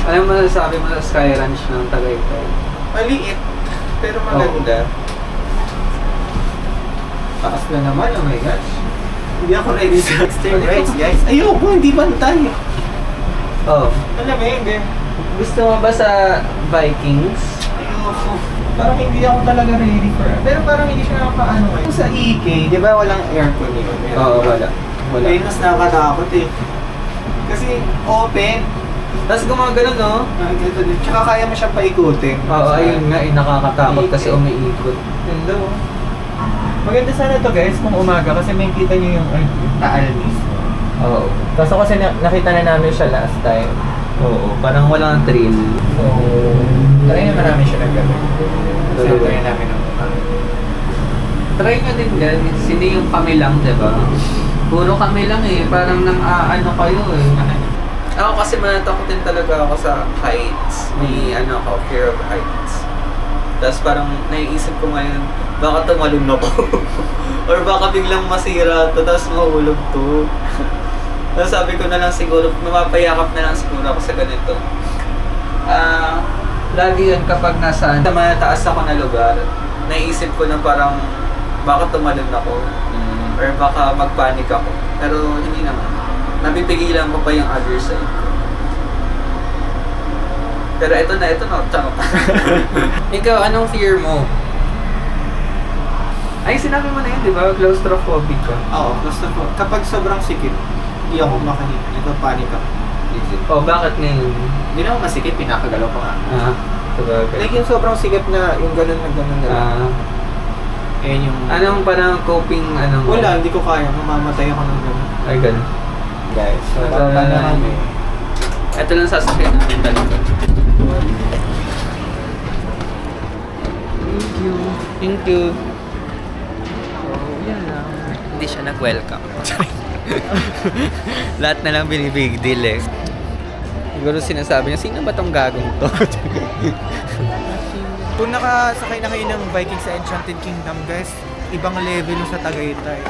Ano masasabi mo sa Sky Ranch ng Tagaytay? Maliit. Pero Maganda. Taas na naman, oh my gosh. Hindi ako ready sa extreme rides guys. Ayoko, hindi bantay. Oh. Alam mo yun, game. Gusto mo ba sa Vikings? Ayoko. Parang hindi ako talaga ready for it. Pero parang hindi siya nakapaano eh. Sa EK, di ba walang aircon yun? Oo, wala. Wala. Ayun, mas nakakatakot eh. Kasi open. Tapos gumagano, no? Ito din. Tsaka kaya mo siya paikutin. Oo, ayun nga, nakakatakot kasi umiikot. Ganda oh. Maganda sana to guys kung umaga kasi may kita nyo yung taal mismo. Oo. Kaso kasi nakita na namin siya last time. Oo, parang walang thrill. So, try naman namin siya ng gabi. So, try namin ng umaga. Try nyo din guys, hindi yung kami lang, diba? Puro kami lang eh, parang ano kayo eh. Ako kasi manatakotin talaga ako sa heights. May ako, fear of heights. Tapos parang naiisip ko ngayon, baka tumalon ako. Or baka biglang masira to, tapos mahulog to. Tapos sabi ko na lang siguro, mapapayakap na lang siguro ako sa ganito. Lagi yun kapag nasa mataas ako na lugar, naiisip ko na parang baka tumalon ako. Or baka magpanik ako. Pero hindi naman. Napipigilan ko pa yung other side. Pero ito na. Tsaka. Ikaw, anong fear mo? Ay, sinabi mo na yun, di ba? Claustrophobic ka. Oo, basta po. Kapag sobrang sikip, Hindi ako makahinga. Ito, panic ako. Oh, bakit ngayon? Hindi naman masikip, pinakagalaw pa nga. Sabagay. Like yung sobrang sikip na yung gano'n na gano'n na lang. Ayan yung... Anong parang coping, mo? Wala, hindi ko kaya. Mamamatay ako ng gano'n. Ay, ganun. Guys, so baba na kami. Ito lang sasakyan namin talaga. Thank you. Thank you. So, yan lang. Hindi siya nag-welcome. Lahat na lang binibig deal eh. Siguro sinasabi niya, sino ba tong gagong to? Kung nakasakay na kayo ng Viking sa Enchanted Kingdom, guys, ibang level yung sa Tagaytay.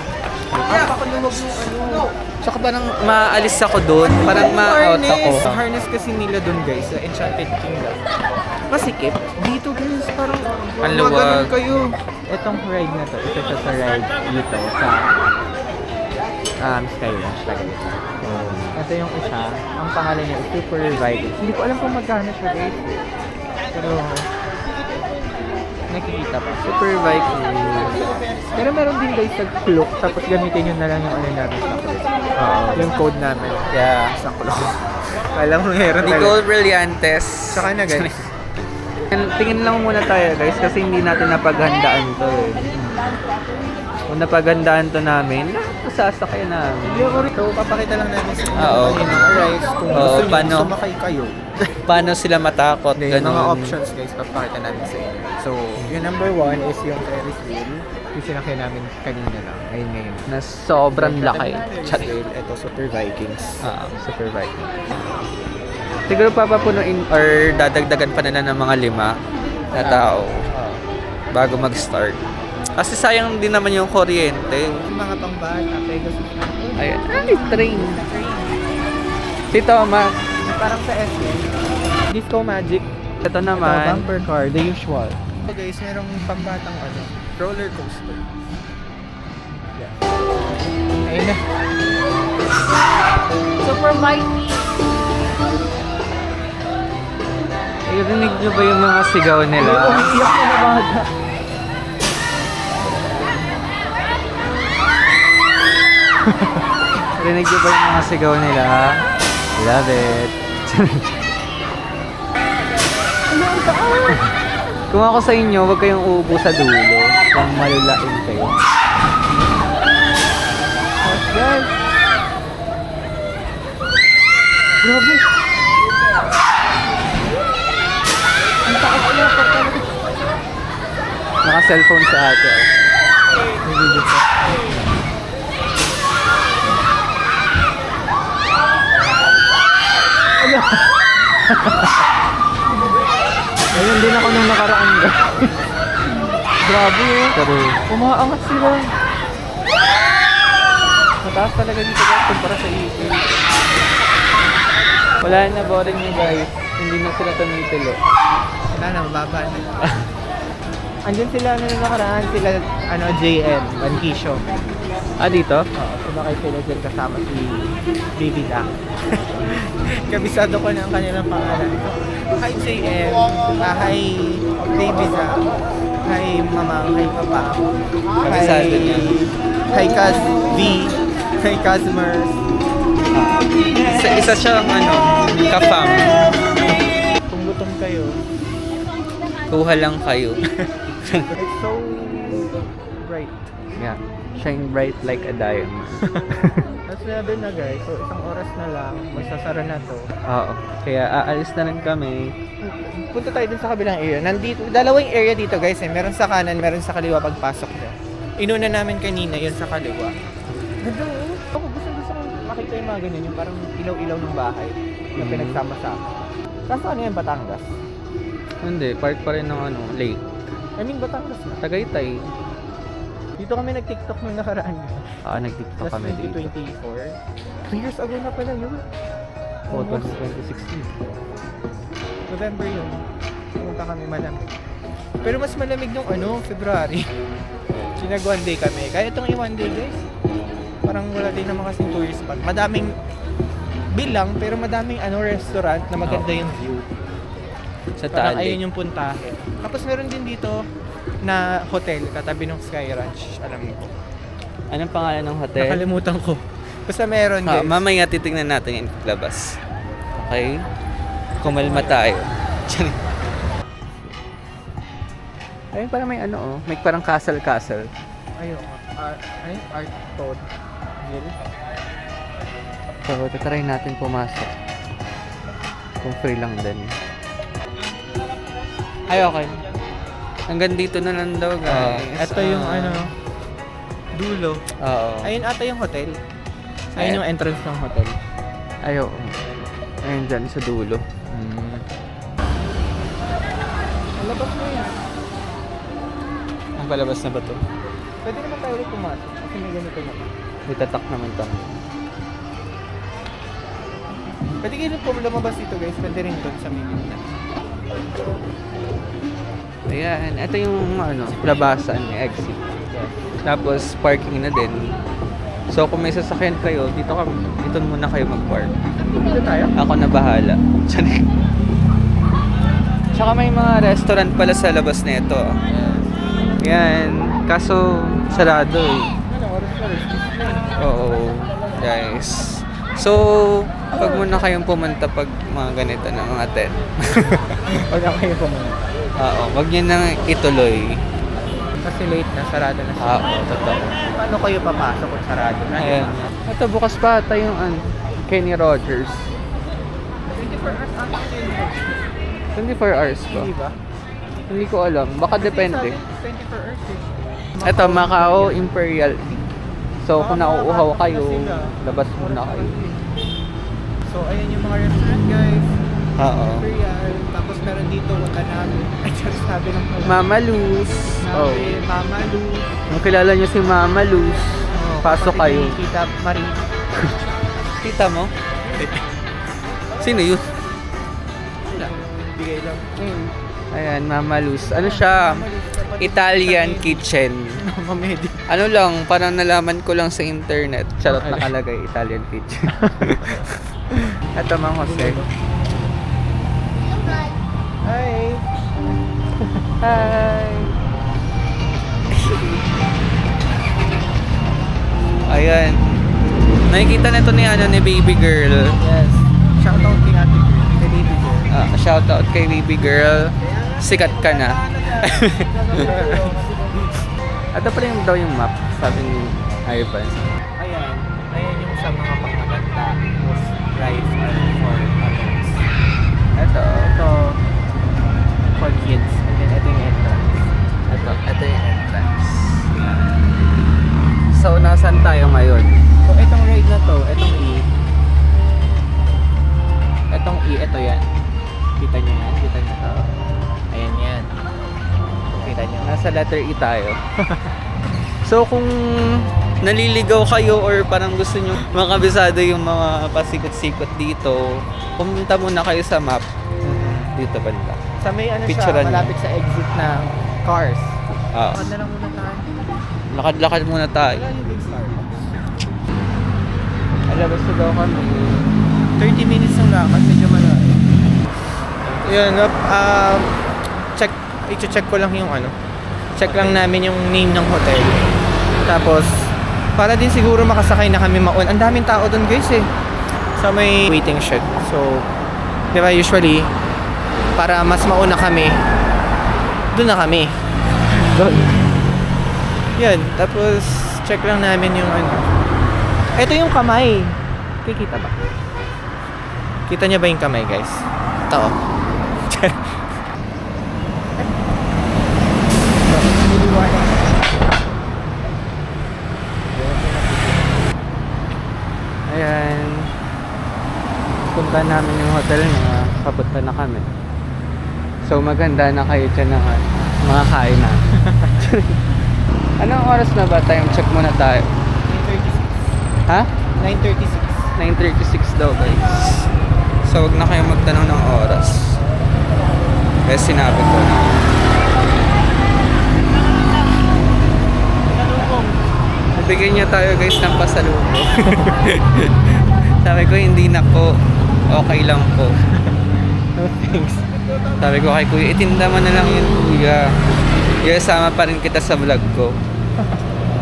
Napakaluwag yung ano. Tsaka parang maalis ako doon. Parang ma-out ako. Yung harness kasi nila doon, guys, sa Enchanted Kingdom. Masikip. Dito, guys, parang Ang luwag. maganon kayo. Itong ride na to, isa siya sa ride dito sa Sky Ranch Tagaytay. Ito yung isa, ang pangalan niya is Super Vikings. Hindi ko alam kung magkano siya, guys. Pero nakikita pa. Super Viking. Pero meron din guys sa cloak, tapos gamitin nyo na lang yung ano namin sa cloak. Yung code namin. Yeah. Sa cloak. Alam mo meron Nicole Brillantes. Saka na guys. Tingin lang muna tayo guys kasi hindi natin napaghandaan to eh. Kung napaghandaan to namin, sasakay namin. So, papakita lang namin sa inyo Oo. kung kanino arrives, kung Oo, gusto nyo paano? sumakay kayo. Paano sila matakot? Then, Ganun. mga options guys, papakita namin sa inyo. So, yung number 1 is yung Ferris wheel. Yung sinakay namin kanina lang. Ngayon. Na sobrang laki. Chat. Ito, Super Vikings. Super Viking. Siguro papapunuin or dadagdagan pa nila ng mga 5 na tao bago mag-start. Kasi sayang din naman yung kuryente. Yung mga pangbata, Pegasus na. Ayan. Ay, train. Si Thomas. Parang sa SM. Disco Magic. Ito Ito, naman. bumper car, the usual. So guys, merong pambatang roller coaster. Yeah. Ayun na. Super mighty. Rinig nyo ba yung mga sigaw nila? Umiiyak na bata. Rinig nyo ba yung mga sigaw nila? Love it. Kung ako sa inyo, huwag kayong uupo sa dulo. Kung malulain kayo. Guys. Grabe. Ang taas na pagkalit. Naka-cellphone sa ate. Nagigit pa. Ayun din ako nung nakaraan. Grabe Pero, umaangat sila. Mataas talaga dito guys kumpara sa EP. wala na, boring nyo guys. Hindi na sila tumitilo. Wala na, mababa na. Andyan sila nung nakaraan, sila JM, Bankisyo. Dito? Oo, sumakay sila dyan kasama si Baby Dak. Kabisado ko na ang kanilang pangalan. Hi JM, hi Baby Dak, hi Mamang, hi Papa, Kabisado niya. hi Kaz V, hi Kazmers. Isa siyang kafam. Kung gutom kayo, Kuha lang kayo. it's so bright. Yeah. Shine bright like a diamond. Tapos 11 na guys, so isang oras na lang, magsasara na to. Oo. Kaya aalis na rin kami. Punta tayo dun sa kabilang area. Nandito, dalawang area dito guys eh. Meron sa kanan, meron sa kaliwa pagpasok nyo. Inuna namin kanina yun sa kaliwa. Ganda oh. Ako gusto ko makita yung mga ganyan, yung parang ilaw-ilaw ng bahay na pinagsama-sama. Kaso ano yan, Batangas? Hindi, part pa rin ng lake. I mean, Batangas na. Tagaytay. Dito kami nag-TikTok nung nakaraan. Nag-TikTok Last kami dito. 2024. 2 years ago na pala yun. Oh, Almost. 2016. November yun. Pumunta kami malamig. Pero mas malamig nung February. Sinag one day kami. Kaya itong one day guys, parang wala din naman kasing tourist spot. Madaming bilang, pero madaming restaurant na maganda yung view. Sa Parang Taal ayun Lake. yung puntahe. Tapos meron din dito na hotel katabi ng Sky Ranch. Alam mo. Anong pangalan ng hotel? Nakalimutan ko. Basta meron guys. Mamaya titignan natin yung labas. Okay? Kumalma tayo. Ayun, parang may ano, may parang castle-castle. Ayun, art toad. So, tatry natin pumasok. Kung free lang din. Ay, okay. Hanggang dito na lang daw, guys. Ito yung dulo. Oo. Ayun ata yung hotel. Ayun. Ayun yung entrance ng hotel. Ayo. Ayun dyan sa dulo. Labas mo yan. Ang palabas na ba to? Pwede naman tayo ulit pumasok kasi may ganito na. May tatak naman to. Pwede kayo rin po lumabas dito guys. Pwede rin doon sa middle na. Ayan. Ito yung labasan, may exit. Tapos parking na din. So kung may sasakyan kayo, dito muna kayo mag-park. Dito tayo? Ako na bahala. Tsaka may mga restaurant pala sa labas na ito. Yan. Kaso, sarado eh. Ano, oras. Oo. Guys. So, pag muna kayong pumunta pag mga ganito na mga 10. Huwag na kayo pumunta. Oo. Wag nyo nang ituloy. Kasi late na, sarado na siya. Oo, totoo. Paano kayo papasok kung sarado na? Ayan. Ito, bukas pa ata yung Kenny Rogers. 24 hours after 24 hours ba? Hindi ba? Hindi ko alam. Baka depende. 24 hours eh. Ito, Macau Imperial. So, kung nauuhaw kayo, labas muna kayo. So, ayan yung mga restaurant guys. Oo. Imperial. Tapos meron dito, Watanabe. Ay, just sabi ng Mama Luz. Oh. Mama Luz. Kung kilala nyo si Mama Luz, pasok pati kayo. ni Tita Marie. Tita mo? Sino yun? Wala. Bigay lang. Ayan, Mama Luz. Ano siya? Italian kitchen. Mama Medi. Ano lang, parang nalaman ko lang sa internet. Charot nakalagay, Italian kitchen. Ito, Mang Jose. Hi. Hi! Ayan. Nakikita na ito ni baby girl. Yes. Shout out kay Ate Girl. Kay Baby Girl. Shout out kay baby girl. Sikat ka na. Ito pala yung daw yung map, sabi ni Ivan. Ayan. Ayan yung sa mga pagmaganda. Most drive for adults. Ito. For kids. And then ito yung entrance. Ito yung entrance. So, nasan tayo ngayon? So, itong ride na to, itong ito yan. Kita nyo yan? Kita nyo to? Ayan yan. Kita nyo? Nasa letter E tayo. So, kung naliligaw kayo or parang gusto nyo makabisado yung mga pasikot-sikot dito, pumunta muna kayo sa map. Dito banda. Sa may Picturean siya, malapit sa exit ng cars. Oo. Lakad na lang muna tayo. Lakad-lakad muna tayo. Wala yung big Starbucks. Alabas na daw kami. 30 minutes ng lakad, medyo malayo. Yun, i-check ko lang yung check lang namin yung name ng hotel. Tapos, para din siguro makasakay na kami maun. Ang daming tao doon guys eh. Sa may waiting shed. So, di ba usually, para mas mauna kami, doon na kami. Doon. Yan, tapos check lang namin yung Ito yung kamay. Kikita ba? Kita niya ba yung kamay guys? Ito oh. Ayan. Punta namin yung hotel na papunta na kami. So maganda na kayo dyan na mga kain na. Anong oras na ba? Time check muna tayo. 9:36. Ha? 9:36. 9:36 daw guys. So wag na kayo magtanong ng oras. Kasi sinabi ko na. Nabigyan niya tayo guys ng pasalubong. Sabi ko hindi na po. Okay lang po. No thanks. Sabi ko kay kuya, itinda mo na lang yun kuya. Sama pa rin kita sa vlog ko.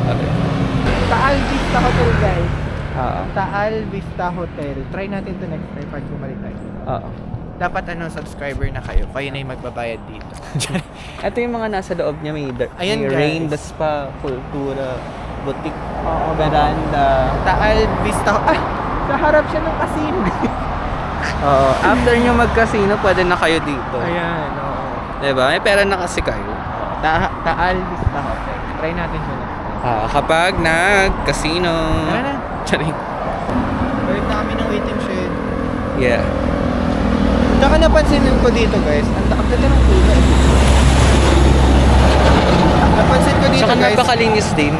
Sabi ko. Sa Alvis sa hotel guys. Oo. Taal Vista Hotel. Try natin to next time pag bumalik tayo. Oo. Dapat subscriber na kayo. Kayo na yung magbabayad dito. Ito yung mga nasa loob niya. May, Ayan, may guys. Rain, the Spa, Kultura, Boutique, Oo, Veranda. Taal Vista kaharap siya ng casino. Oo. After nyo mag-casino, pwede na kayo dito. Ayan, oo. Diba? May pera na kasi kayo. Taal Vista Hotel. Try natin siya next time. Kapag nag-casino. Tara na. Charing. Balik na kami ng waiting shed. Yeah. Tsaka napansinin ko dito guys, ang ganda ng kulay. Napansin ko dito Tsaka guys, napakalinis din.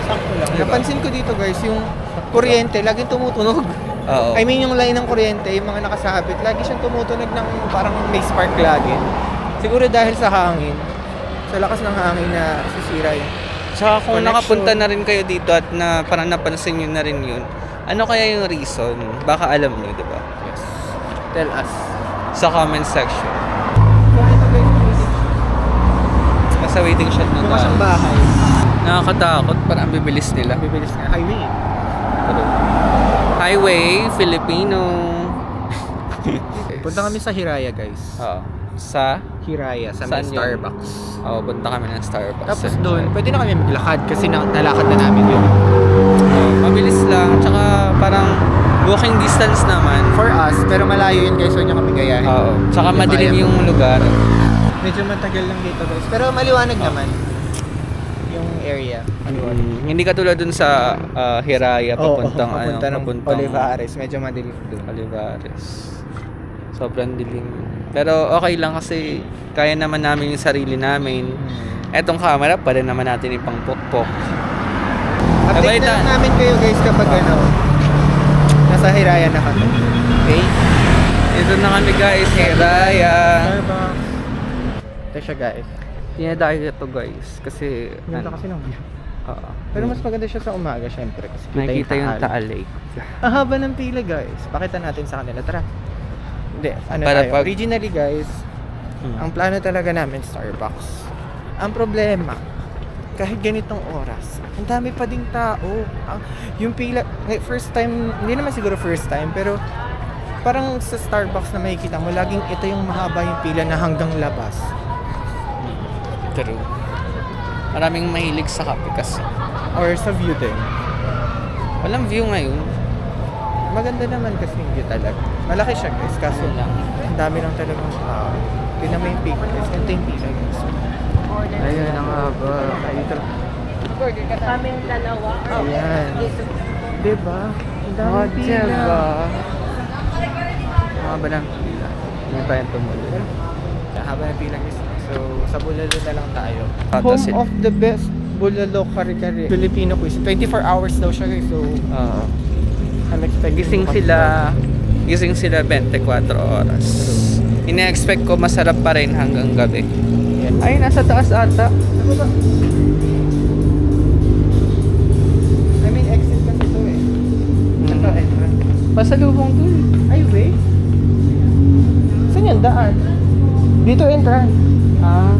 sakto lang. Diba? Napansin ko dito guys, yung kuryente, laging tumutunog. Oo. I mean yung line ng kuryente, yung mga nakasabit, lagi siyang tumutunog ng parang may spark lagi. Siguro dahil sa hangin, sa lakas ng hangin na sisira yun. Tsaka kung Connection. nakapunta na rin kayo dito at na parang napansin nyo na rin yun, ano kaya yung reason? Baka alam nyo, di ba? Yes. Tell us. Sa comment section. So ito guys, Nasa waiting shed na bukas ang tayo. bahay. Nakakatakot, parang ang bibilis nila. Bibilis na highway. Highway, Filipino. Punta kami sa Hiraya guys. Oo. Sa? Hiraya, sa may Saan yun? Starbucks. Oo, punta kami ng Starbucks. Tapos doon, pwede na kami maglakad kasi nalakad na namin yun. Mabilis lang, tsaka parang walking distance naman. For us, pero malayo yun guys, huwag nyo kami gayahin. Oo. Tsaka Hindi madilim kaya. yung lugar. Medyo matagal lang dito guys, pero maliwanag naman yung area. Hindi katulad dun sa Hiraya, papuntang, papunta ng papuntang Olivares, medyo madilim doon. Olivares. Sobrang dilim. Pero okay lang kasi kaya naman namin yung sarili namin. Etong camera, pwede naman natin ipangpokpok. Update na lang namin kayo guys kapag nasa Hiraya na kami. Okay? Ito na kami guys, Hiraya. Starbucks. Ito siya guys. Dinadayo ito guys. Kasi, Ganda kasi ng view. oo. Pero mas maganda siya sa umaga syempre kasi Nakikita yung Taal. Taal Lake. Ang haba ng pila guys. Pakita natin sa kanila. Tara. Hindi, ano Para tayo. pag- Originally guys, ang plano talaga namin Starbucks. Ang problema, kahit ganitong oras, ang dami pa ding tao. Yung pila, first time, hindi naman siguro first time, pero parang sa Starbucks na makikita mo, laging ito yung mahaba yung pila na hanggang labas. True. Maraming mahilig sa kape kasi. Or sa view din. Walang view ngayon. Maganda naman kasi yung view talaga. Malaki siya guys, kaso Lang. ang dami lang talagang tao. Tingnan mo yung pila guys, ganito yung pila guys. Ayun ang haba. Kaming dalawa. Ayan. Diba? Ang dami pila. Diba? Ang haba ng pila. Hindi tayong tumuloy. Haba ng pila guys. So, sa Bulalo na lang tayo. Tapos Home of the best Bulalo kare-kare. Filipino cuisine. 24 hours daw siya guys. So, I'm expecting Gising sila 24 oras. Ina-expect ko masarap pa rin hanggang gabi. Yes. Ay, nasa taas ata. Ano ba? I mean, exit kasi ito eh. Ito, entrance. Pasalubong to eh. Ay, wait. Saan yan? Daan? Dito entrance. Ah.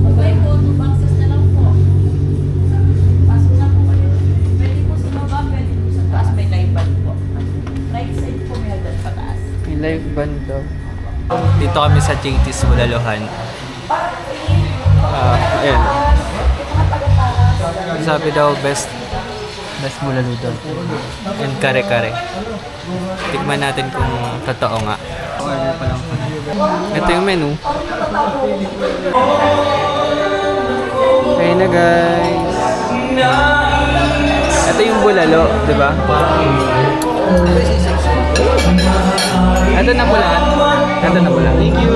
Okay po, 2 boxes na lang po. Pasok na po kayo. Pwede po sa baba, pwede po sa taas. May live band po. Right side po may hagdan sa taas. May live band daw. Dito kami sa JT's Bulalohan. Ayun. Sabi daw best bulalo daw. And kare-kare. Tikman natin kung totoo nga. Ito yung menu. Ayun na guys. Ito yung bulalo, di ba? Ito na bulan. Ito na bulan. Thank you.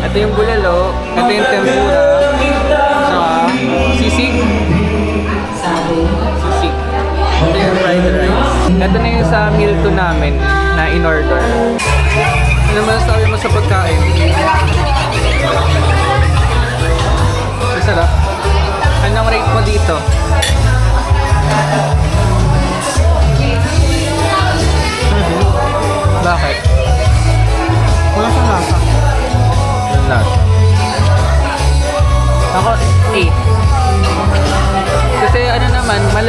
Ito yung bulalo. Ito yung tempura. Saka sisig. Sisig. Ito yung fried rice. Ito na yung sa meal to namin na in-order. Ano man sabi mo sa pagkain? Masarap. Anong rate mo dito? Bakit? Wala siyang lasa. Yun lang.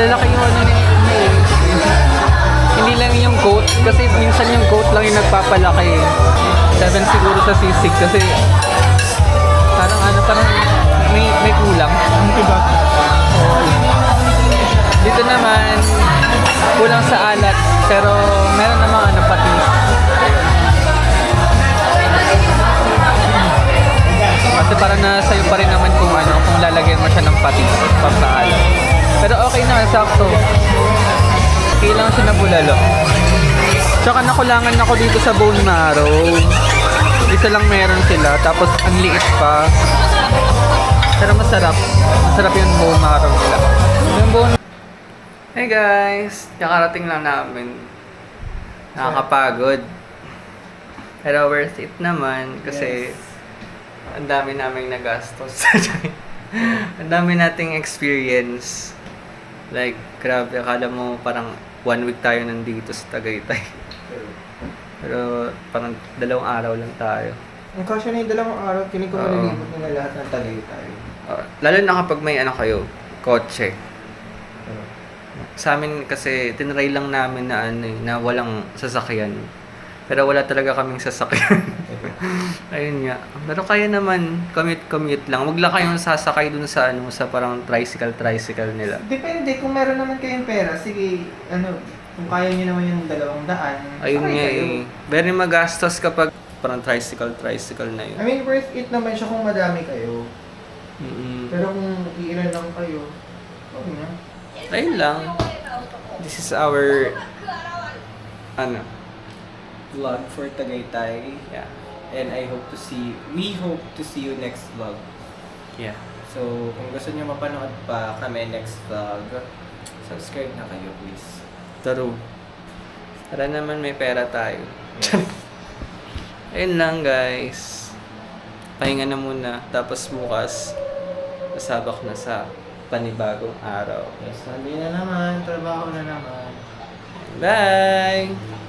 malalaki yung ano ni hindi lang yung coat, kasi minsan yung coat lang yung nagpapalaki. 7 siguro sa sisig kasi parang may kulang. Ang tiba. Dito naman, kulang sa alat, pero meron namang patis. Kasi parang nasa'yo pa rin naman kung lalagyan mo siya ng patis pampaalat. Pero okay naman, sakto. Okay lang siya na bulalo. Tsaka nakulangan ako dito sa bone marrow. Isa lang meron sila, tapos ang liit pa. Pero masarap. Masarap yung bone marrow nila. Yung bone... Hey guys! Kakarating lang namin. Nakakapagod. Pero worth it naman kasi ang dami naming nagastos. Ang dami nating experience. Like, grabe, akala mo parang 1 week tayo nandito sa Tagaytay. Pero parang 2 araw lang tayo. Ang kasya na yung 2 araw, tinig ko malilibot nila lahat ng Tagaytay. Lalo na kapag may kayo, kotse. Sa amin kasi tinry lang namin na walang sasakyan. Pero wala talaga kaming sasakyan. Ayun nga. Pero kaya naman commute lang. Wag lang kayong sasakay dun sa sa parang tricycle nila. Depende, kung meron naman kayong pera, sige, kung kaya nyo naman yung 200, Ayun sakay nga kayo. Very magastos kapag parang tricycle na yun. I mean, worth it naman siya kung madami kayo. Mm-mm. Pero kung iilan lang kayo, okay na. Ayun lang. This is our Vlog for Tagaytay. yeah. And we hope to see you next vlog. Yeah. So, kung gusto nyo mapanood pa kami next vlog, subscribe na kayo please. True. Para naman may pera tayo. Yes. Ayun lang guys. Pahinga na muna. Tapos bukas, sasabak na sa panibagong araw. Yes, Sunday na naman, trabaho na naman. Bye!